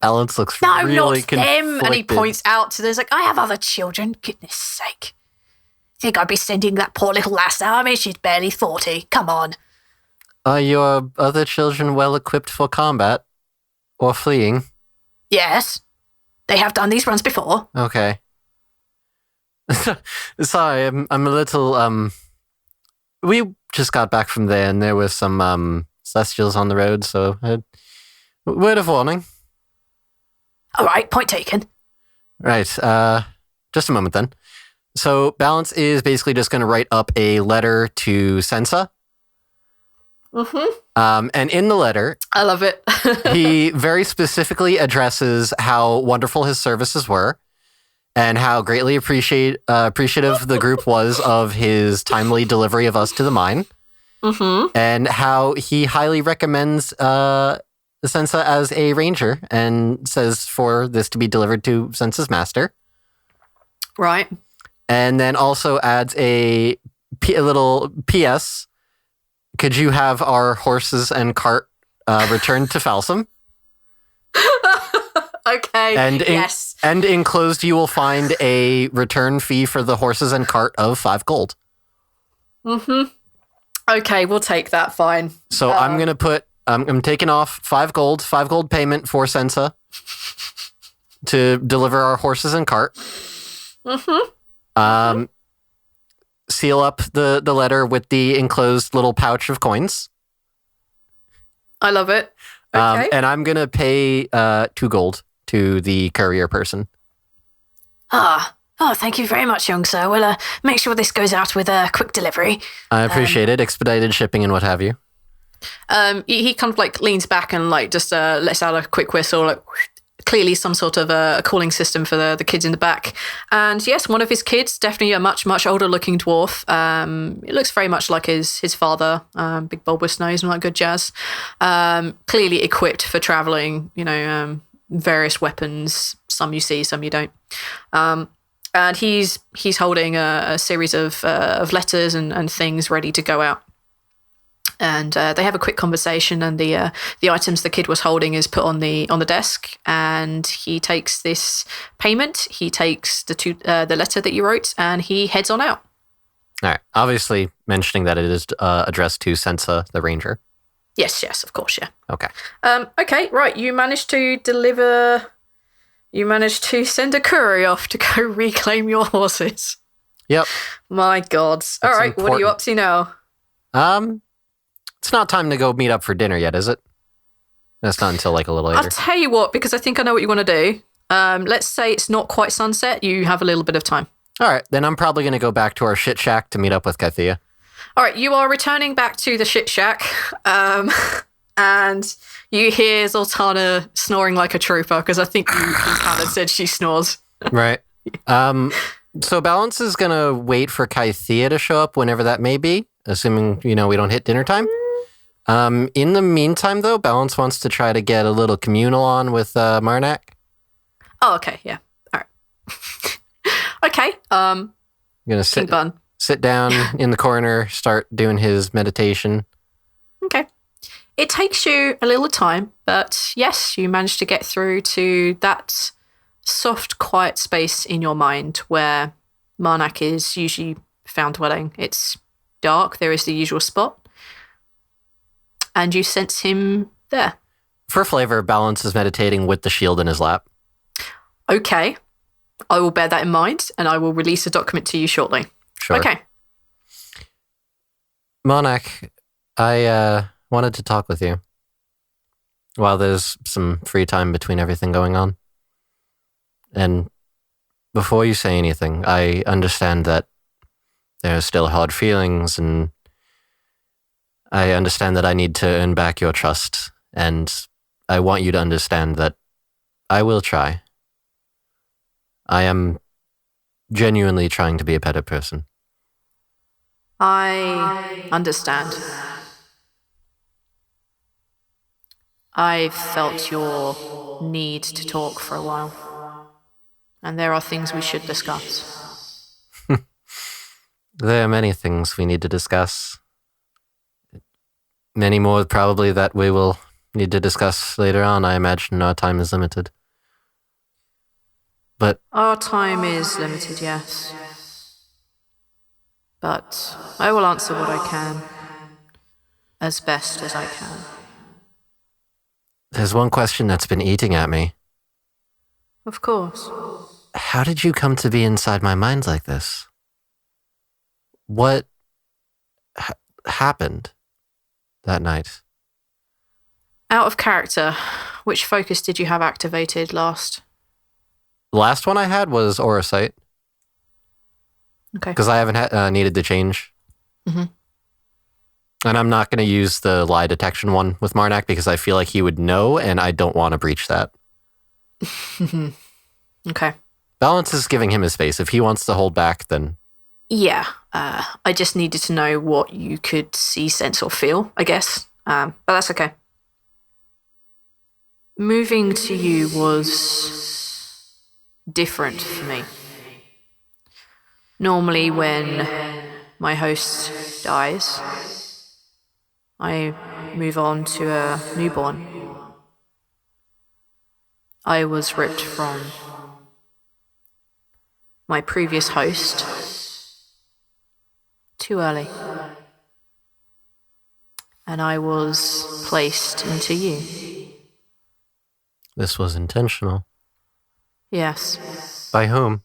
Alex looks no, really not them. conflicted. And he points out to there's like, I have other children. Goodness sake. Think I'd be sending that poor little lass out? I mean, she's barely 40. Come on. Are your other children well equipped for combat? Or fleeing? Yes. They have done these runs before. Okay. Sorry, I'm a little, we just got back from there and there were some, celestials on the road, so word of warning. All right, point taken. Right, just a moment then. So Balance is basically just going to write up a letter to Sensa. Mm-hmm. And in the letter, I love it. he very specifically addresses how wonderful his services were and how greatly appreciative the group was of his timely delivery of us to the mine. Mm-hmm. And how he highly recommends Sensa as a ranger and says for this to be delivered to Sensa's master. Right. And then also adds a little P.S. Could you have our horses and cart returned to Falsam? Okay, yes. And enclosed you will find a return fee for the horses and cart of 5 gold. Mm-hmm. Okay, we'll take that, fine. So I'm going to put, I'm taking off 5 gold payment for Sensa to deliver our horses and cart. Mm-hmm. Seal up the letter with the enclosed little pouch of coins. I love it. Okay. And I'm going to pay 2 gold to the courier person. Oh, thank you very much, young sir. We'll make sure this goes out with a quick delivery. I appreciate it. Expedited shipping and what have you. He kind of like leans back and like just lets out a quick whistle, like clearly some sort of a calling system for the kids in the back. And yes, one of his kids, definitely a much, much older looking dwarf. It looks very much like his father, big bulbous nose and all that good jazz. Clearly equipped for traveling, various weapons. Some you see, some you don't. And he's holding a series of letters and things ready to go out. And they have a quick conversation, and the items the kid was holding is put on the desk. And he takes this payment. He takes the letter that you wrote, and he heads on out. All right. Obviously, mentioning that it is addressed to Sensa, the ranger. Yes, of course, yeah. Okay. Okay, right. You managed to send a courier off to go reclaim your horses. Yep. My God. All right, important. What are you up to now? It's not time to go meet up for dinner yet, is it? That's not until like a little later. I'll tell you what, because I think I know what you want to do. Let's say it's not quite sunset. You have a little bit of time. All right, then I'm probably going to go back to our shit shack to meet up with Kythea. All right, you are returning back to the shit shack, and you hear Zaltanna snoring like a trooper, because I think you kind of said she snores. Right. So Balance is going to wait for Kythea to show up whenever that may be, assuming, we don't hit dinner time. In the meantime, though, Balance wants to try to get a little communal on with Marnak. Oh, okay, yeah. All right. Okay. I'm going to sit down in the corner, start doing his meditation. Okay. It takes you a little time, but yes, you manage to get through to that soft, quiet space in your mind where Marnak is usually found dwelling. It's dark. There is the usual spot. And you sense him there. For flavor, Balance is meditating with the shield in his lap. Okay. I will bear that in mind, and I will release a document to you shortly. Sure. Okay. Monarch, I wanted to talk with you while there's some free time between everything going on. And before you say anything, I understand that there are still hard feelings, and I understand that I need to earn back your trust, and I want you to understand that I will try. I am genuinely trying to be a better person. I understand. I've felt your need to talk for a while, and there are things we should discuss. There are many things we need to discuss. Many more probably that we will need to discuss later on. I imagine our time is limited. But Our time is limited, yes. But I will answer what I can, as best as I can. there's one question that's been eating at me. Of course. How did you come to be inside my mind like this? What happened that night? Out of character, which focus did you have activated last? The last one I had was Aura Sight, Okay. because I haven't needed to change. Mhm. And I'm not going to use the lie detection one with Marnak because I feel like he would know, and I don't want to breach that. Okay. Balance is giving him his space. If he wants to hold back, then Yeah. I just needed to know what you could see, sense, or feel, I guess. But that's okay. Moving to you was different for me. Normally, when my host dies, I move on to a newborn. I was ripped from my previous host too early, and I was placed into you. this was intentional. Yes. By whom?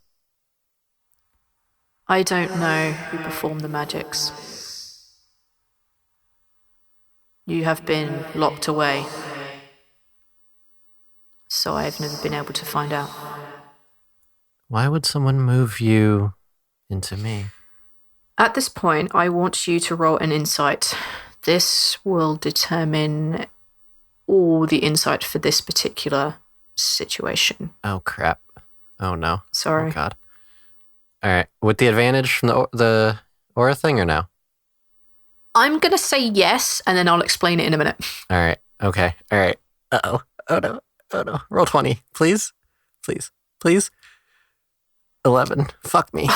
I don't know who performed the magics. You have been locked away, so I've never been able to find out. Why would someone move you into me? At this point, I want you to roll an insight. This will determine all the insight for this particular situation. Oh, crap. Oh, no. Sorry. Oh, God. All right. With the advantage from the aura thing or no? I'm going to say yes, and then I'll explain it in a minute. All right. Okay. All right. Uh-oh. Oh, no. Oh, no. Roll 20, please. Please. Please. 11. Fuck me.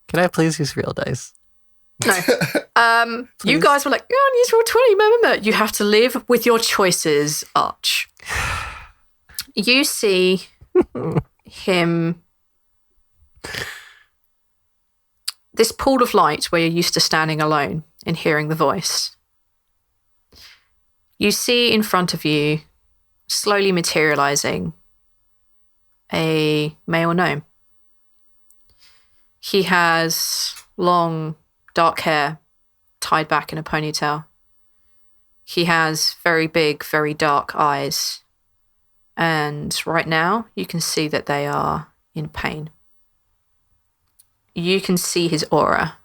Can I please use real dice? No. You guys were like, oh, use roll 20. Remember, you have to live with your choices, Arch. You see him... This pool of light where you're used to standing alone and hearing the voice. You see in front of you, slowly materializing, a male gnome. He has long, dark hair tied back in a ponytail. He has very big, very dark eyes. And right now, you can see that they are in pain. You can see his aura.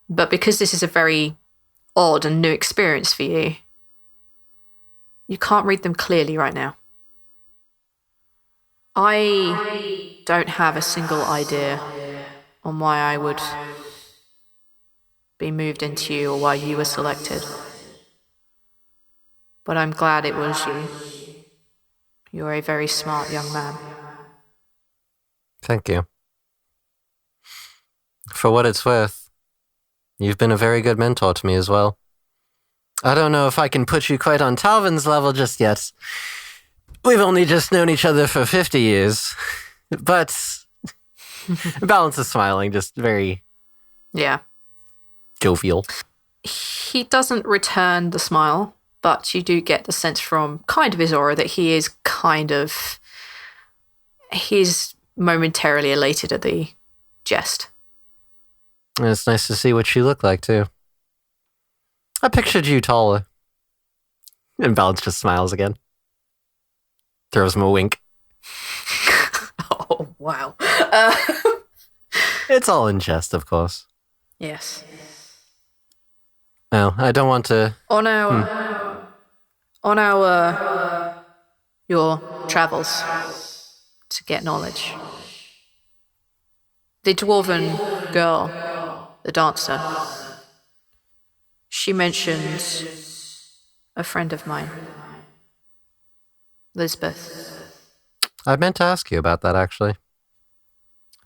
But because this is a very odd and new experience for you, you can't read them clearly right now. I don't have a single idea on why I would be moved into you or why you were selected. But I'm glad it was you. You're a very smart young man. Thank you. For what it's worth, you've been a very good mentor to me as well. I don't know if I can put you quite on Talvin's level just yet. We've only just known each other for 50 years. But Balance is smiling, just very Yeah. jovial. He doesn't return the smile, but you do get the sense from kind of his aura that he's momentarily elated at the jest. And it's nice to see what you look like, too. I pictured you taller. And Balance just smiles again. Throws him a wink. Oh, wow. It's all in jest, of course. Yes. No, I don't want to... On your travels to get knowledge, the dwarven girl, the dancer, she mentioned a friend of mine, Lisbeth. I meant to ask you about that, actually.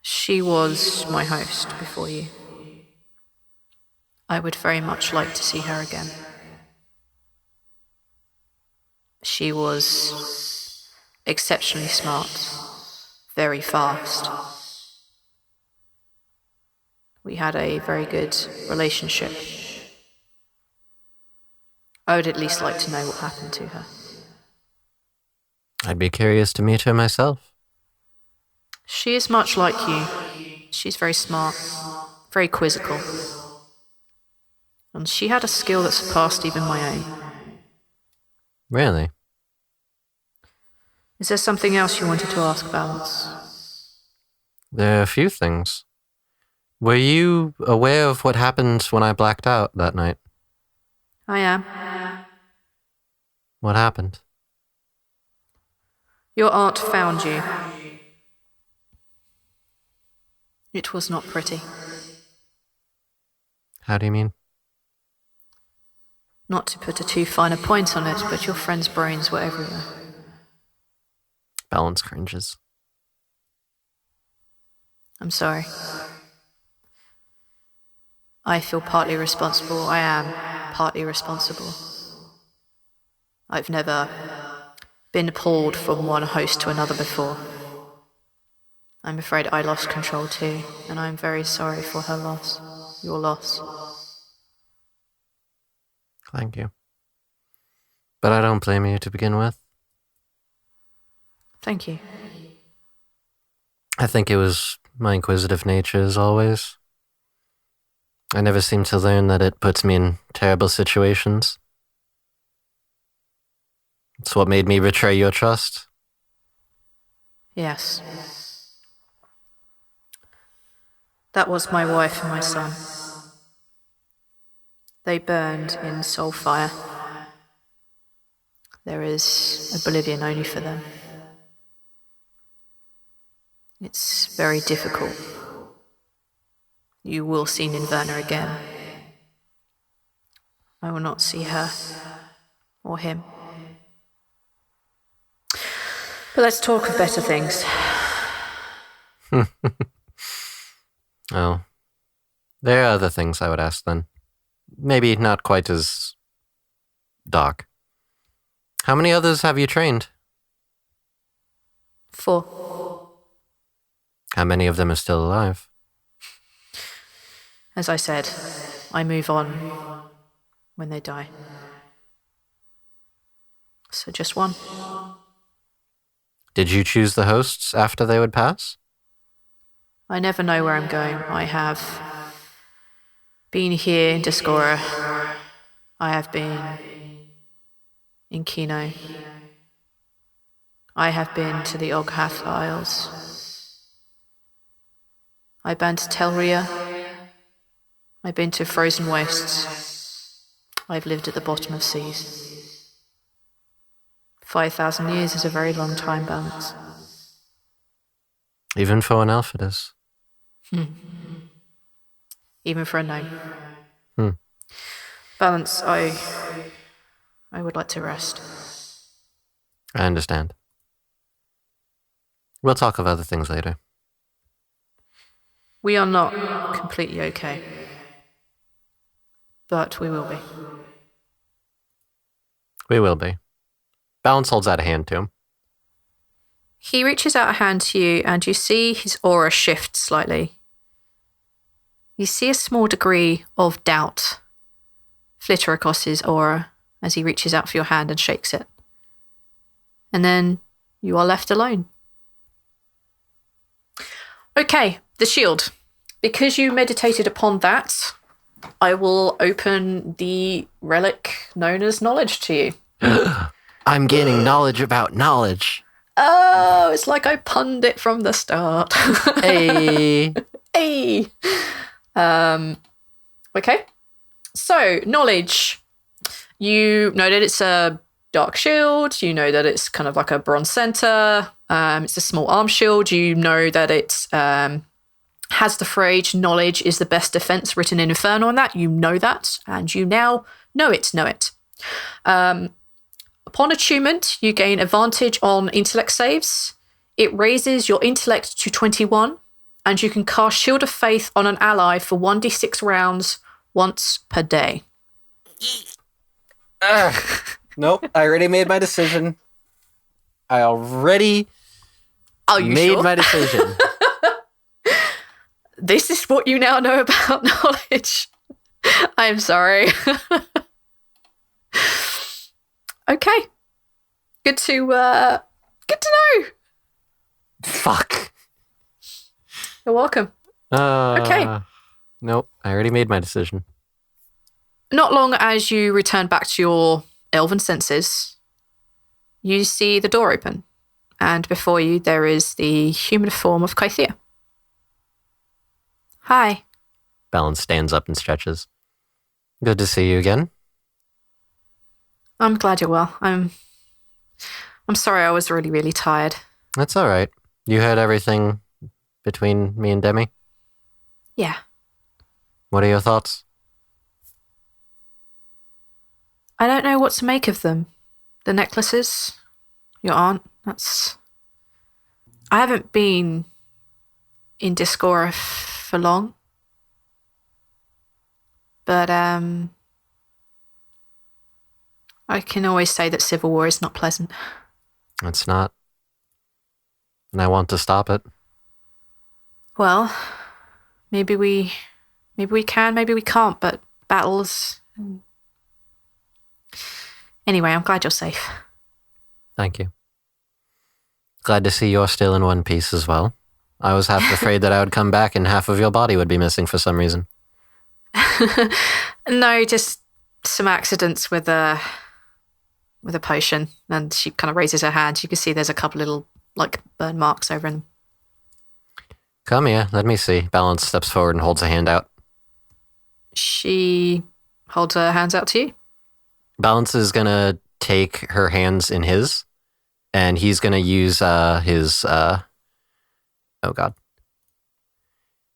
She was my host before you. I would very much like to see her again. She was exceptionally smart, very fast. We had a very good relationship. I would at least like to know what happened to her. I'd be curious to meet her myself. She is much like you. She's very smart, very quizzical. And she had a skill that surpassed even my own. Really? Is there something else you wanted to ask, Balance? There are a few things. Were you aware of what happened when I blacked out that night? I am. What happened? Your aunt found you. It was not pretty. How do you mean? Not to put a too fine a point on it, but your friend's brains were everywhere. Balance cringes. I'm sorry. I feel partly responsible. I am partly responsible. I've never been pulled from one host to another before. I'm afraid I lost control too, and I'm very sorry for her loss. Your loss. Thank you. But I don't blame you to begin with. Thank you. I think it was my inquisitive nature as always. I never seem to learn that it puts me in terrible situations. It's what made me betray your trust. Yes. That was my wife and my son. They burned in soul fire. There is oblivion only for them. It's very difficult. You will see Ninverna again. I will not see her or him. But let's talk of better things. Oh. There are other things I would ask then. Maybe not quite as dark. How many others have you trained? 4. How many of them are still alive? As I said, I move on when they die. So just 1. Did you choose the hosts after they would pass? I never know where I'm going. I have been here in Discora. I have been in Kino. I have been to the Oghath Isles. I've been to Telria. I've been to frozen wastes. I've lived at the bottom of seas. 5,000 years is a very long time, Balance. Even for an Alphidus. Even for a gnome. Hmm. Balance, I would like to rest. I understand. We'll talk of other things later. We are not completely okay. But we will be. We will be. Balance holds out a hand to him. He reaches out a hand to you, and you see his aura shift slightly. You see a small degree of doubt flitter across his aura as he reaches out for your hand and shakes it. And then you are left alone. Okay, the shield. Because you meditated upon that, I will open the relic known as knowledge to you. I'm gaining knowledge about knowledge. Oh, it's like I punned it from the start. Hey. Hey. Okay. So, knowledge. You know that it's a dark shield. You know that it's kind of like a bronze center. It's a small arm shield. You know that it has the phrase, knowledge is the best defense, written in Infernal on that. You know that. And you now know it. Upon attunement, you gain advantage on intellect saves. It raises your intellect to 21, and you can cast Shield of Faith on an ally for 1d6 rounds once per day. Nope, I already made my decision. I already made my decision. This is what you now know about knowledge. I'm sorry. Okay. Good to know. Fuck. You're welcome. Okay. Nope, I already made my decision. Not long as you return back to your elven senses, you see the door open, and before you there is the human form of Kythea. Hi. Balance stands up and stretches. Good to see you again. I'm glad you're well. I'm sorry I was really, really tired. That's all right. You heard everything between me and Demi? Yeah. What are your thoughts? I don't know what to make of them. The necklaces, your aunt, I haven't been in Discora for long. But, I can always say that civil war is not pleasant. It's not. And I want to stop it. Well, maybe we can, maybe we can't, but battles... Anyway, I'm glad you're safe. Thank you. Glad to see you're still in one piece as well. I was half afraid that I would come back and half of your body would be missing for some reason. No, just some accidents with a potion. And she kind of raises her hand. You can see there's a couple little, burn marks over them. Come here, let me see. Balance steps forward and holds a hand out. She holds her hands out to you. Balance is going to take her hands in his, and he's going to use his... oh, God.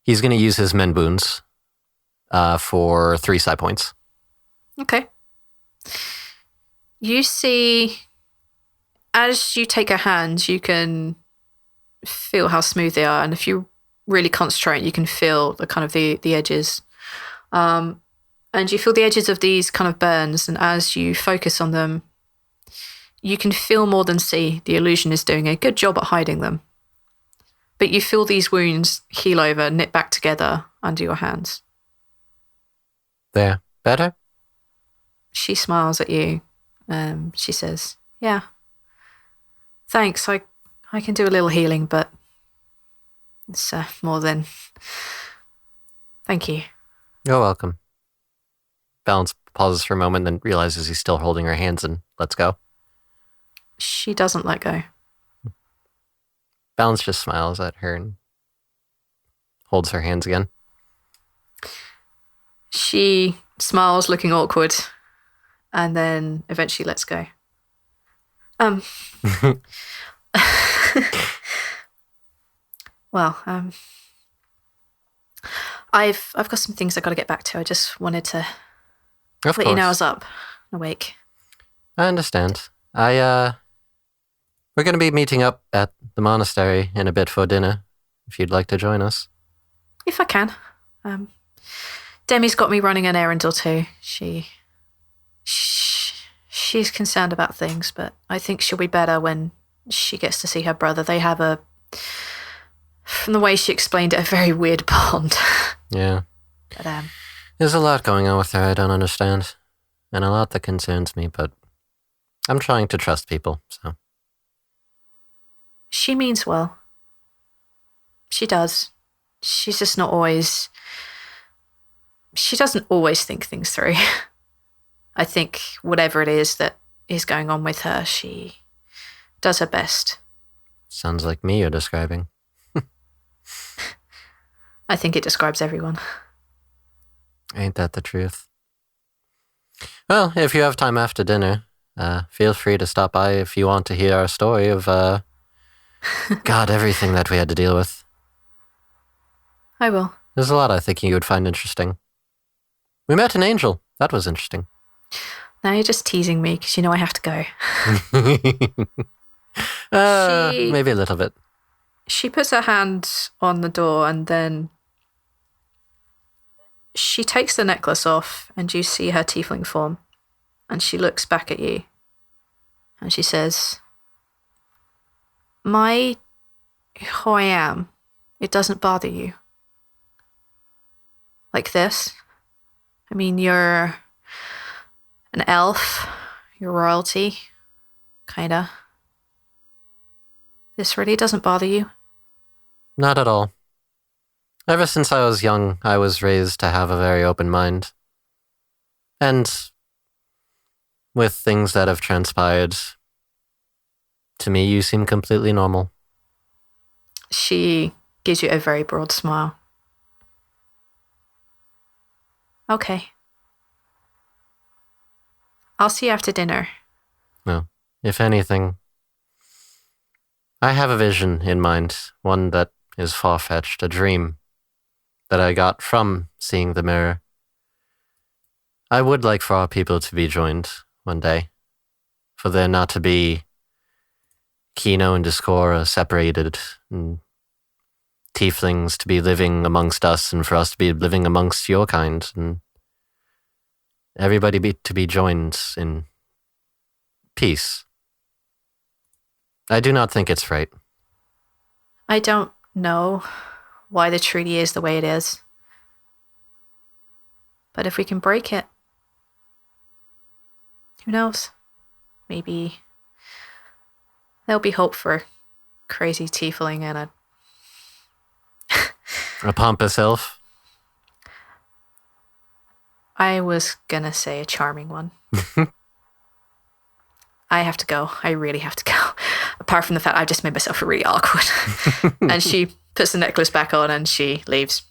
He's going to use his men boons for 3 psi points. Okay. You see, as you take her hands, you can feel how smooth they are, and if you really concentrate, you can feel the kind of the edges. And you feel the edges of these kind of burns, and as you focus on them, you can feel more than see. The illusion is doing a good job at hiding them. But you feel these wounds heal over, knit back together under your hands. There. Better? She smiles at you. She says, yeah. Thanks, I can do a little healing, but it's more than... Thank you. You're welcome. Balance pauses for a moment, then realizes he's still holding her hands and lets go. She doesn't let go. Balance just smiles at her and holds her hands again. She smiles, looking awkward, and then eventually lets go. Well, I've got some things I've got to get back to. I just wanted to let you know I was up, awake. I understand. We're going to be meeting up at the monastery in a bit for dinner, if you'd like to join us. If I can. Demi's got me running an errand or two. She's concerned about things, but I think she'll be better when she gets to see her brother. They have from the way she explained it, a very weird bond. Yeah. But, there's a lot going on with her I don't understand. and a lot that concerns me, but I'm trying to trust people, so. She means well. She does. She's just not always... She doesn't always think things through. I think whatever it is that is going on with her, she does her best. Sounds like me you're describing. I think it describes everyone. Ain't that the truth? Well, if you have time after dinner, feel free to stop by if you want to hear our story of, God, everything that we had to deal with. I will. There's a lot I think you would find interesting. We met an angel. That was interesting. Now you're just teasing me because you know I have to go. Maybe a little bit. She puts her hand on the door and then she takes the necklace off and you see her tiefling form. And she looks back at you and she says, "My who I am, it doesn't bother you. Like this. I mean, you're an elf, you're royalty, kinda. This really doesn't bother you?" Not at all. Ever since I was young, I was raised to have a very open mind. And with things that have transpired, to me, you seem completely normal. She gives you a very broad smile. Okay. I'll see you after dinner. No, if anything, I have a vision in mind, one that is far-fetched, a dream that I got from seeing the mirror. I would like for our people to be joined one day, for there not to be Kino and Discora separated, and tieflings to be living amongst us, and for us to be living amongst your kind, and everybody to be joined in peace. I do not think it's right. I don't know why the treaty is the way it is. But if we can break it, who knows? Maybe there'll be hope for a crazy tiefling and A pompous elf? I was gonna say a charming one. I have to go. I really have to go. Apart from the fact I've just made myself really awkward. And she puts the necklace back on and she leaves.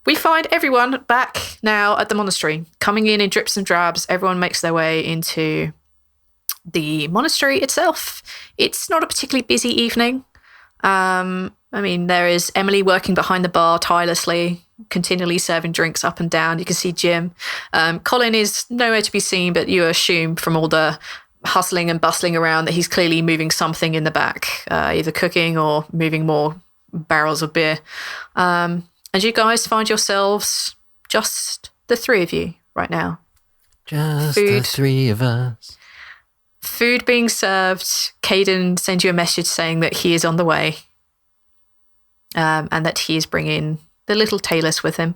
We find everyone back now at the monastery, coming in drips and drabs. Everyone makes their way into the monastery itself. It's not a particularly busy evening. I mean, there is Emily working behind the bar tirelessly, continually serving drinks up and down. You can see Jim. Colin is nowhere to be seen, but you assume from all the hustling and bustling around that he's clearly moving something in the back, either cooking or moving more barrels of beer. And you guys find yourselves just the three of you right now. Just the three of us. Food being served. Caden sends you a message saying that he is on the way. And that he is bringing the little Talus with him.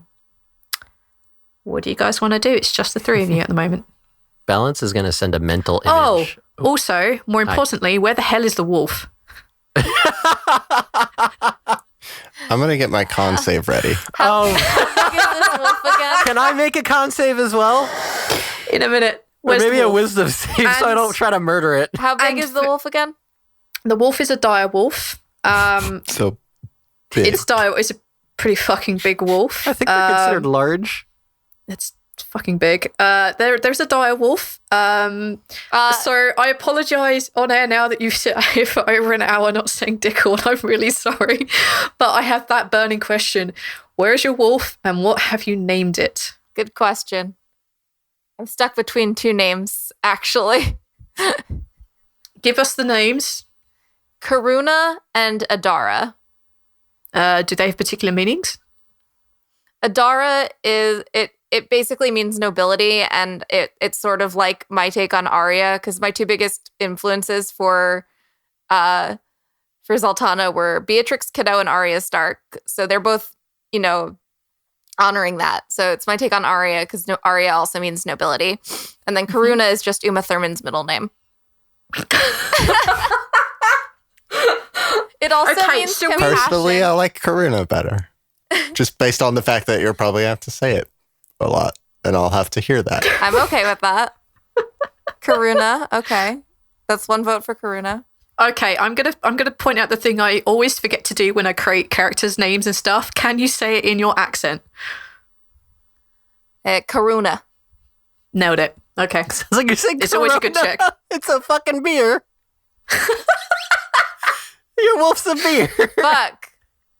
What do you guys want to do? It's just the three of you at the moment. Balance is going to send a mental image. Oh, also, more importantly, where the hell is the wolf? I'm going to get my con save ready. Oh. Can I make a con save as well? In a minute. Or maybe a wisdom save so I don't try to murder it. How big is the wolf again? The wolf is a dire wolf. So big. It's dire. It's a pretty fucking big wolf. I think they're considered large. It's fucking big. There's a dire wolf. So I apologise on air now that you've sit here for over an hour not saying Dickle. I'm really sorry. But I have that burning question. Where is your wolf and what have you named it? Good question. I'm stuck between two names, actually. Give us the names. Karuna and Adara. Do they have particular meanings? Adara is it basically means nobility, and it's sort of like my take on Arya, because my two biggest influences for Zaltanna were Beatrix Kiddo and Arya Stark. So they're both, honoring that. So it's my take on Arya, because Arya also means nobility. And then Karuna is just Uma Thurman's middle name. It also means so compassion. Personally, I like Karuna better. Just based on the fact that you'll probably have to say it a lot, and I'll have to hear that. I'm okay with that. Karuna, okay. That's one vote for Karuna. Okay, I'm gonna point out the thing I always forget to do when I create characters' names and stuff. Can you say it in your accent? Karuna. Nailed it. Okay. Sounds like you're saying It's always a good check. It's a fucking beer. Your wolf's a beer. Fuck.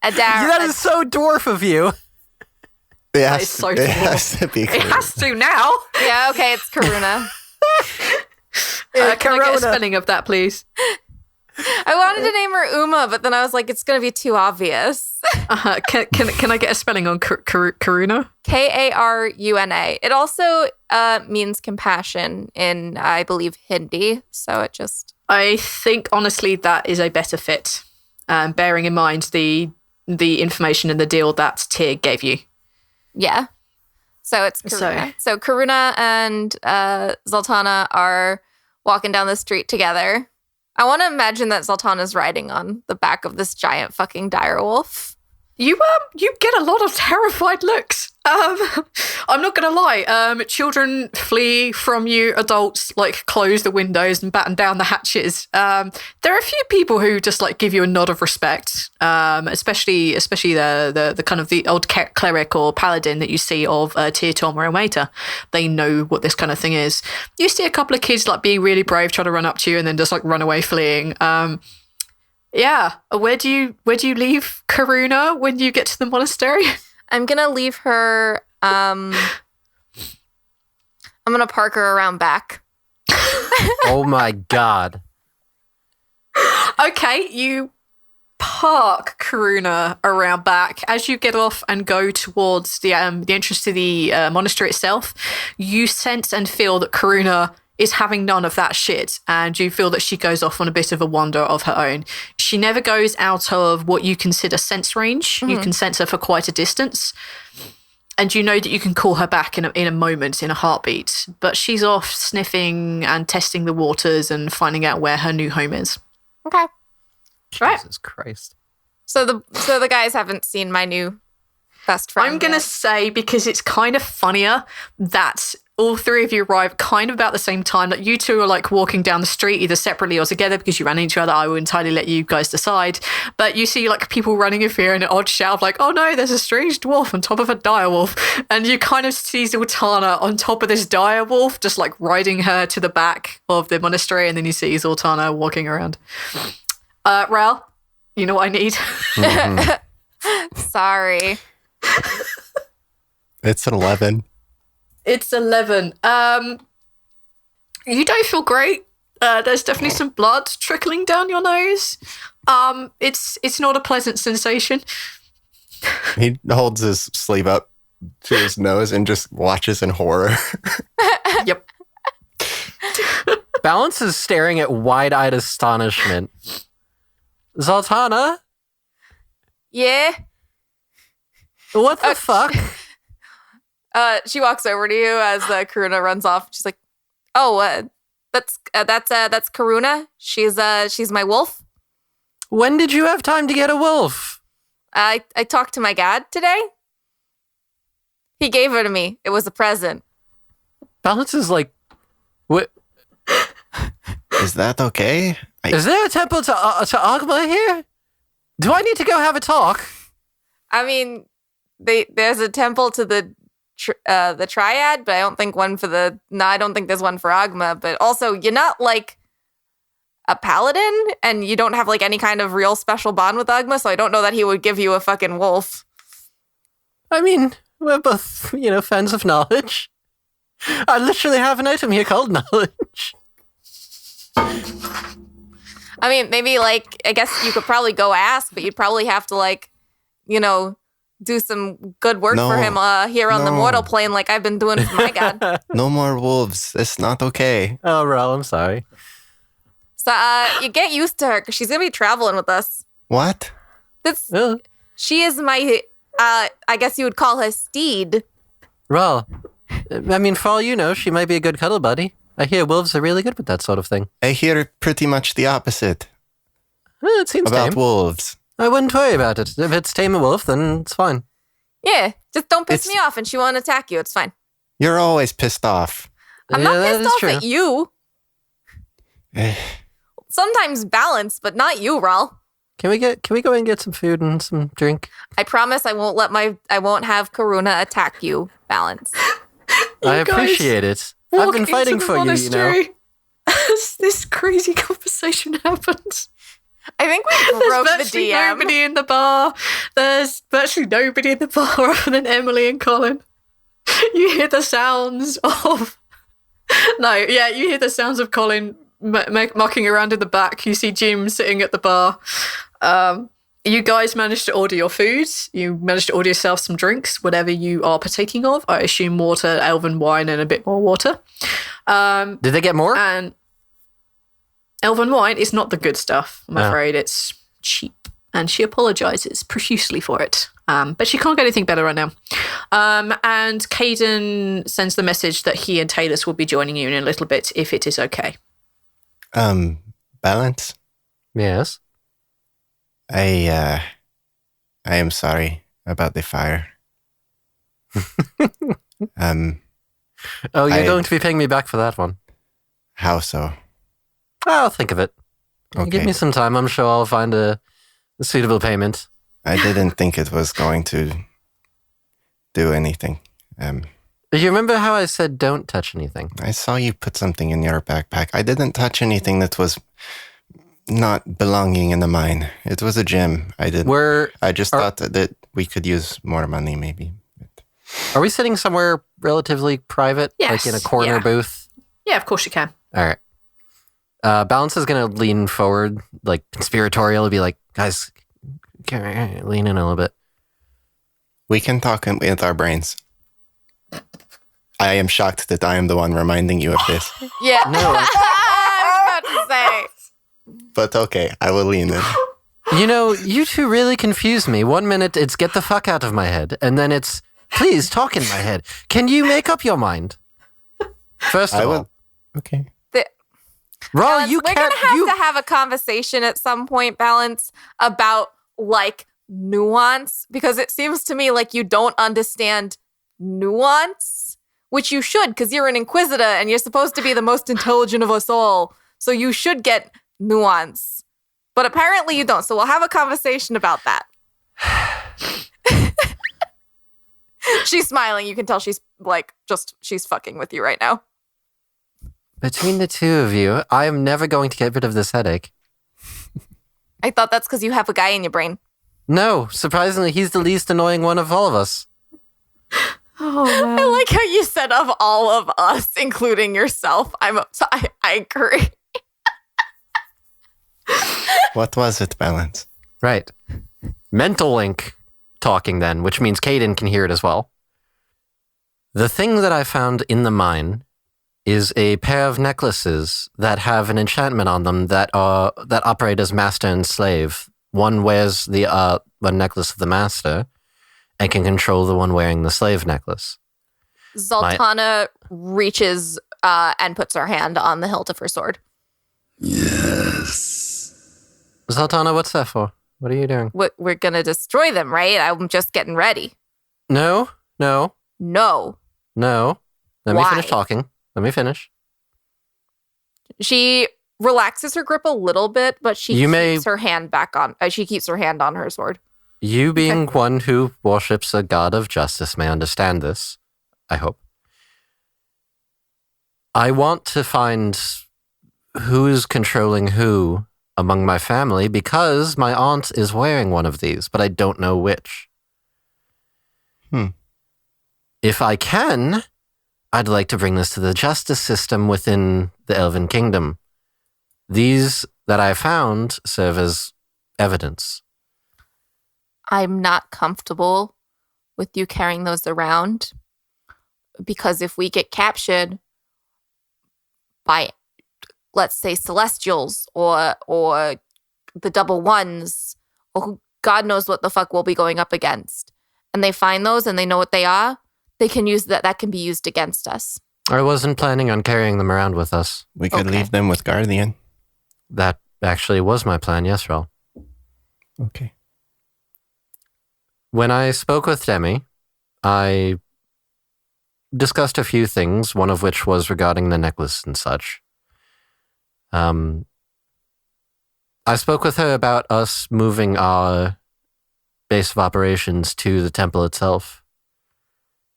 That is so dwarf of you. It is so it has to be It Karuna. has to now. Yeah, okay, it's Karuna. Can I get a Corona. spelling of that, please? I wanted to name her Uma, but then I was like, it's going to be too obvious. Can I get a spelling on Karuna? Karuna. It also means compassion in, I believe, Hindi. So it just... I think, honestly, that is a better fit, bearing in mind the information and the deal that Tyr gave you. Yeah. So it's Karuna. So Karuna and Zaltanna are walking down the street together. I want to imagine that Zaltanna's riding on the back of this giant fucking direwolf. You get a lot of terrified looks. I'm not gonna lie. Children flee from you. Adults close the windows and batten down the hatches. There are a few people who just give you a nod of respect. Especially the kind of the old cleric or paladin that you see of Tyr, Torma, and Waiter. They know what this kind of thing is. You see a couple of kids being really brave, try to run up to you, and then just run away fleeing. Yeah. Where do you leave Karuna when you get to the monastery? I'm going to leave her... I'm going to park her around back. Oh my god. Okay, you park Karuna around back. As you get off and go towards the entrance to the monastery itself, you sense and feel that Karuna is having none of that shit, and you feel that she goes off on a bit of a wander of her own. She never goes out of what you consider sense range. You can sense her for quite a distance, and you know that you can call her back in a moment, in a heartbeat. But she's off sniffing and testing the waters and finding out where her new home is. Okay. Right. Jesus Christ. So the guys haven't seen my new best friend. I'm going to say, because it's kind of funnier that all three of you arrive kind of about the same time. You two are walking down the street either separately or together because you ran into each other. I will entirely let you guys decide. But you see people running in fear and an odd shout of oh no, there's a strange dwarf on top of a direwolf. And you kind of see Zaltanna on top of this direwolf, just riding her to the back of the monastery. And then you see Zaltanna walking around. Rhal, you know what I need? Mm-hmm. Sorry. It's an 11. It's 11. You don't feel great. There's definitely some blood trickling down your nose. It's not a pleasant sensation. He holds his sleeve up to his nose and just watches in horror. Yep. Balance is staring at wide-eyed astonishment. Zaltanna? Yeah? What the fuck? She walks over to you as Karuna runs off. She's like, "Oh, that's Karuna. She's my wolf. When did you have time to get a wolf? I talked to my dad today. He gave her to me. It was a present." Balance is what? Is that okay? Is there a temple to Agma here? Do I need to go have a talk? I mean, there's a temple to the Triad, but I don't think I don't think there's one for Agma. But also, you're not a paladin, and you don't have any kind of real special bond with Agma, so I don't know that he would give you a fucking wolf. I mean, we're both, fans of knowledge. I literally have an item here called knowledge. I mean, maybe I guess you could probably go ask, but you'd probably have to do some good work for him here on the mortal plane like I've been doing for my god. No more wolves. It's not okay. Oh, Rhal, I'm sorry. So you get used to her because she's going to be traveling with us. What? She is my I guess you would call her steed. Rhal, I mean, for all you know, she might be a good cuddle buddy. I hear wolves are really good with that sort of thing. I hear pretty much the opposite It seems about tame. wolves. I wouldn't worry about it. If it's tame a wolf, then it's fine. Yeah, just don't piss me off and she won't attack you. It's fine. You're always pissed off. I'm not pissed off at you. Sometimes balance, but not you, Rhal. Can we go and get some food and some drink? I promise I won't have Karuna attack you, Balance. I appreciate it. I've been fighting for you know. As this crazy conversation happens. I think we broke the DM. Nobody in the bar. There's virtually nobody in the bar other than Emily and Colin. You hear the sounds of... you hear the sounds of Colin mucking around in the back. You see Jim sitting at the bar. You guys managed to order your food. You managed to order yourself some drinks, whatever you are partaking of. I assume water, elven wine, and a bit more water. Did they get more? And elven wine is not the good stuff, I'm afraid. It's cheap. And she apologizes profusely for it. But she can't get anything better right now. And Caden sends the message that he and Talus will be joining you in a little bit, if it is okay. Balance? Yes. I am sorry about the fire. Oh, you're going to be paying me back for that one. How so? I'll think of it. Okay. Give me some time. I'm sure I'll find a suitable payment. I didn't think it was going to do anything. You remember how I said don't touch anything? I saw you put something in your backpack. I didn't touch anything that was not belonging in the mine. It was a gem. I just thought that we could use more money, maybe. Are we sitting somewhere relatively private? Yes, like in a corner booth? Yeah, of course you can. All right. Balance is going to lean forward, like conspiratorial, be like, guys, lean in a little bit. We can talk with our brains. I am shocked that I am the one reminding you of this. Yeah. No. I was about to say. But okay, I will lean in. You know, you two really confuse me. 1 minute it's get the fuck out of my head, and then it's please talk in my head. Can you make up your mind? First of all. Okay. Rhal, you we're can't... gonna have to have a conversation at some point, Balance, about like nuance, because it seems to me like you don't understand nuance, which you should, because you're an inquisitor and you're supposed to be the most intelligent of us all. So you should get nuance. But apparently you don't. So we'll have a conversation about that. She's smiling. You can tell she's like, she's fucking with you right now. Between the two of you, I am never going to get rid of this headache. I thought that's because you have a guy in your brain. No, surprisingly, he's the least annoying one of all of us. Oh, man. I like how you said of all of us, including yourself. I agree. What was it, Balance? Right. Mental link talking then, which means Caden can hear it as well. The thing that I found in the mine is a pair of necklaces that have an enchantment on them that operate as master and slave. One wears the necklace of the master and can control the one wearing the slave necklace. Zaltanna reaches and puts her hand on the hilt of her sword. Yes. Zaltanna, what's that for? What are you doing? We're going to destroy them, right? I'm just getting ready. No. No. Let me finish talking. Let me finish. She relaxes her grip a little bit, but she keeps her hand back on. She keeps her hand on her sword. You being one who worships a god of justice may understand this, I hope. I want to find who's controlling who among my family because my aunt is wearing one of these, but I don't know which. If I can, I'd like to bring this to the justice system within the Elven Kingdom. These that I found serve as evidence. I'm not comfortable with you carrying those around because if we get captured by, let's say, Celestials or the Double Ones, or God knows what the fuck we'll be going up against. and they find those and they know what they are, they can use that can be used against us. I wasn't planning on carrying them around with us. We could Okay. leave them with Guardian. That actually was my plan, yes, Rhal. Okay. When I spoke with Demi, I discussed a few things, one of which was regarding the necklace and such. I spoke with her about us moving our base of operations to the temple itself.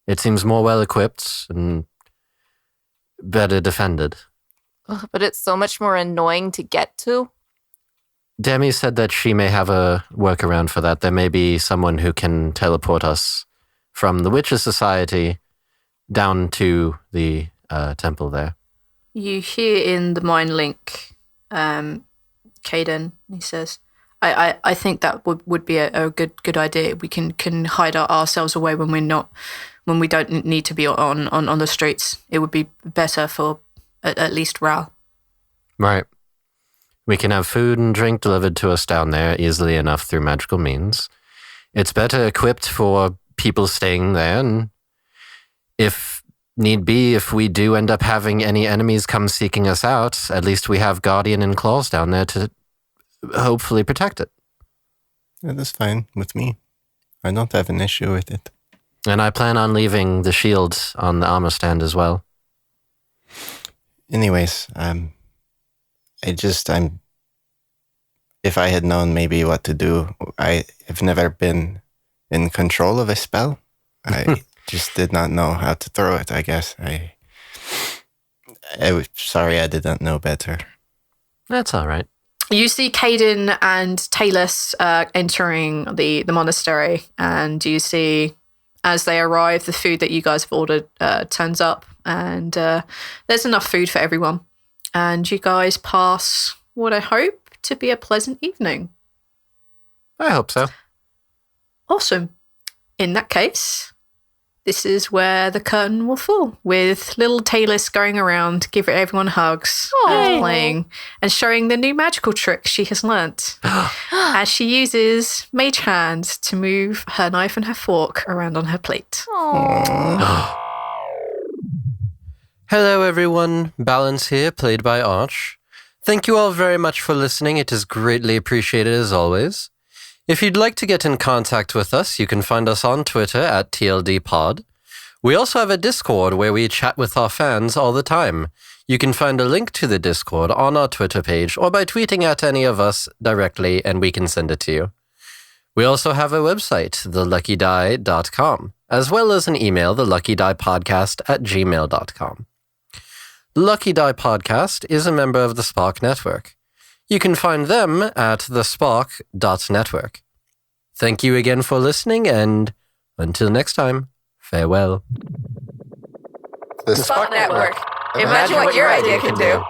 It seems more well-equipped and better defended. Ugh, but it's so much more annoying to get to. Demi said that she may have a workaround for that. There may be someone who can teleport us from the Witches' Society down to the temple there. You hear in the mind link, Caden, he says, I think that would be a good idea. We can hide ourselves away when we don't need to be on the streets. It would be better for at least Rhal. Right. We can have food and drink delivered to us down there easily enough through magical means. It's better equipped for people staying there, and if need be, if we do end up having any enemies come seeking us out, at least we have Guardian and Claws down there to hopefully protect it. Yeah, that's fine with me. I don't have an issue with it. And I plan on leaving the shield on the armor stand as well. Anyways, if I had known maybe what to do, I have never been in control of a spell. I just did not know how to throw it, I guess. I was sorry I did not know better. That's all right. You see Caden and Talus entering the monastery, and you see, as they arrive, the food that you guys have ordered turns up, and there's enough food for everyone. And you guys pass what I hope to be a pleasant evening. I hope so. Awesome. In that case, this is where the curtain will fall, with little Talus going around, giving everyone hugs, and playing, and showing the new magical trick she has learnt as she uses Mage Hand to move her knife and her fork around on her plate. Hello, everyone. Balance here, played by Arch. Thank you all very much for listening. It is greatly appreciated as always. If you'd like to get in contact with us, you can find us on Twitter at TLDpod. We also have a Discord where we chat with our fans all the time. You can find a link to the Discord on our Twitter page or by tweeting at any of us directly and we can send it to you. We also have a website, theluckydie.com, as well as an email, theluckydiepodcast@gmail.com. The Lucky Die Podcast is a member of the Spark Network. You can find them at thespark.network. Thank you again for listening, and until next time, farewell. The Spark Network. Imagine what your idea can do.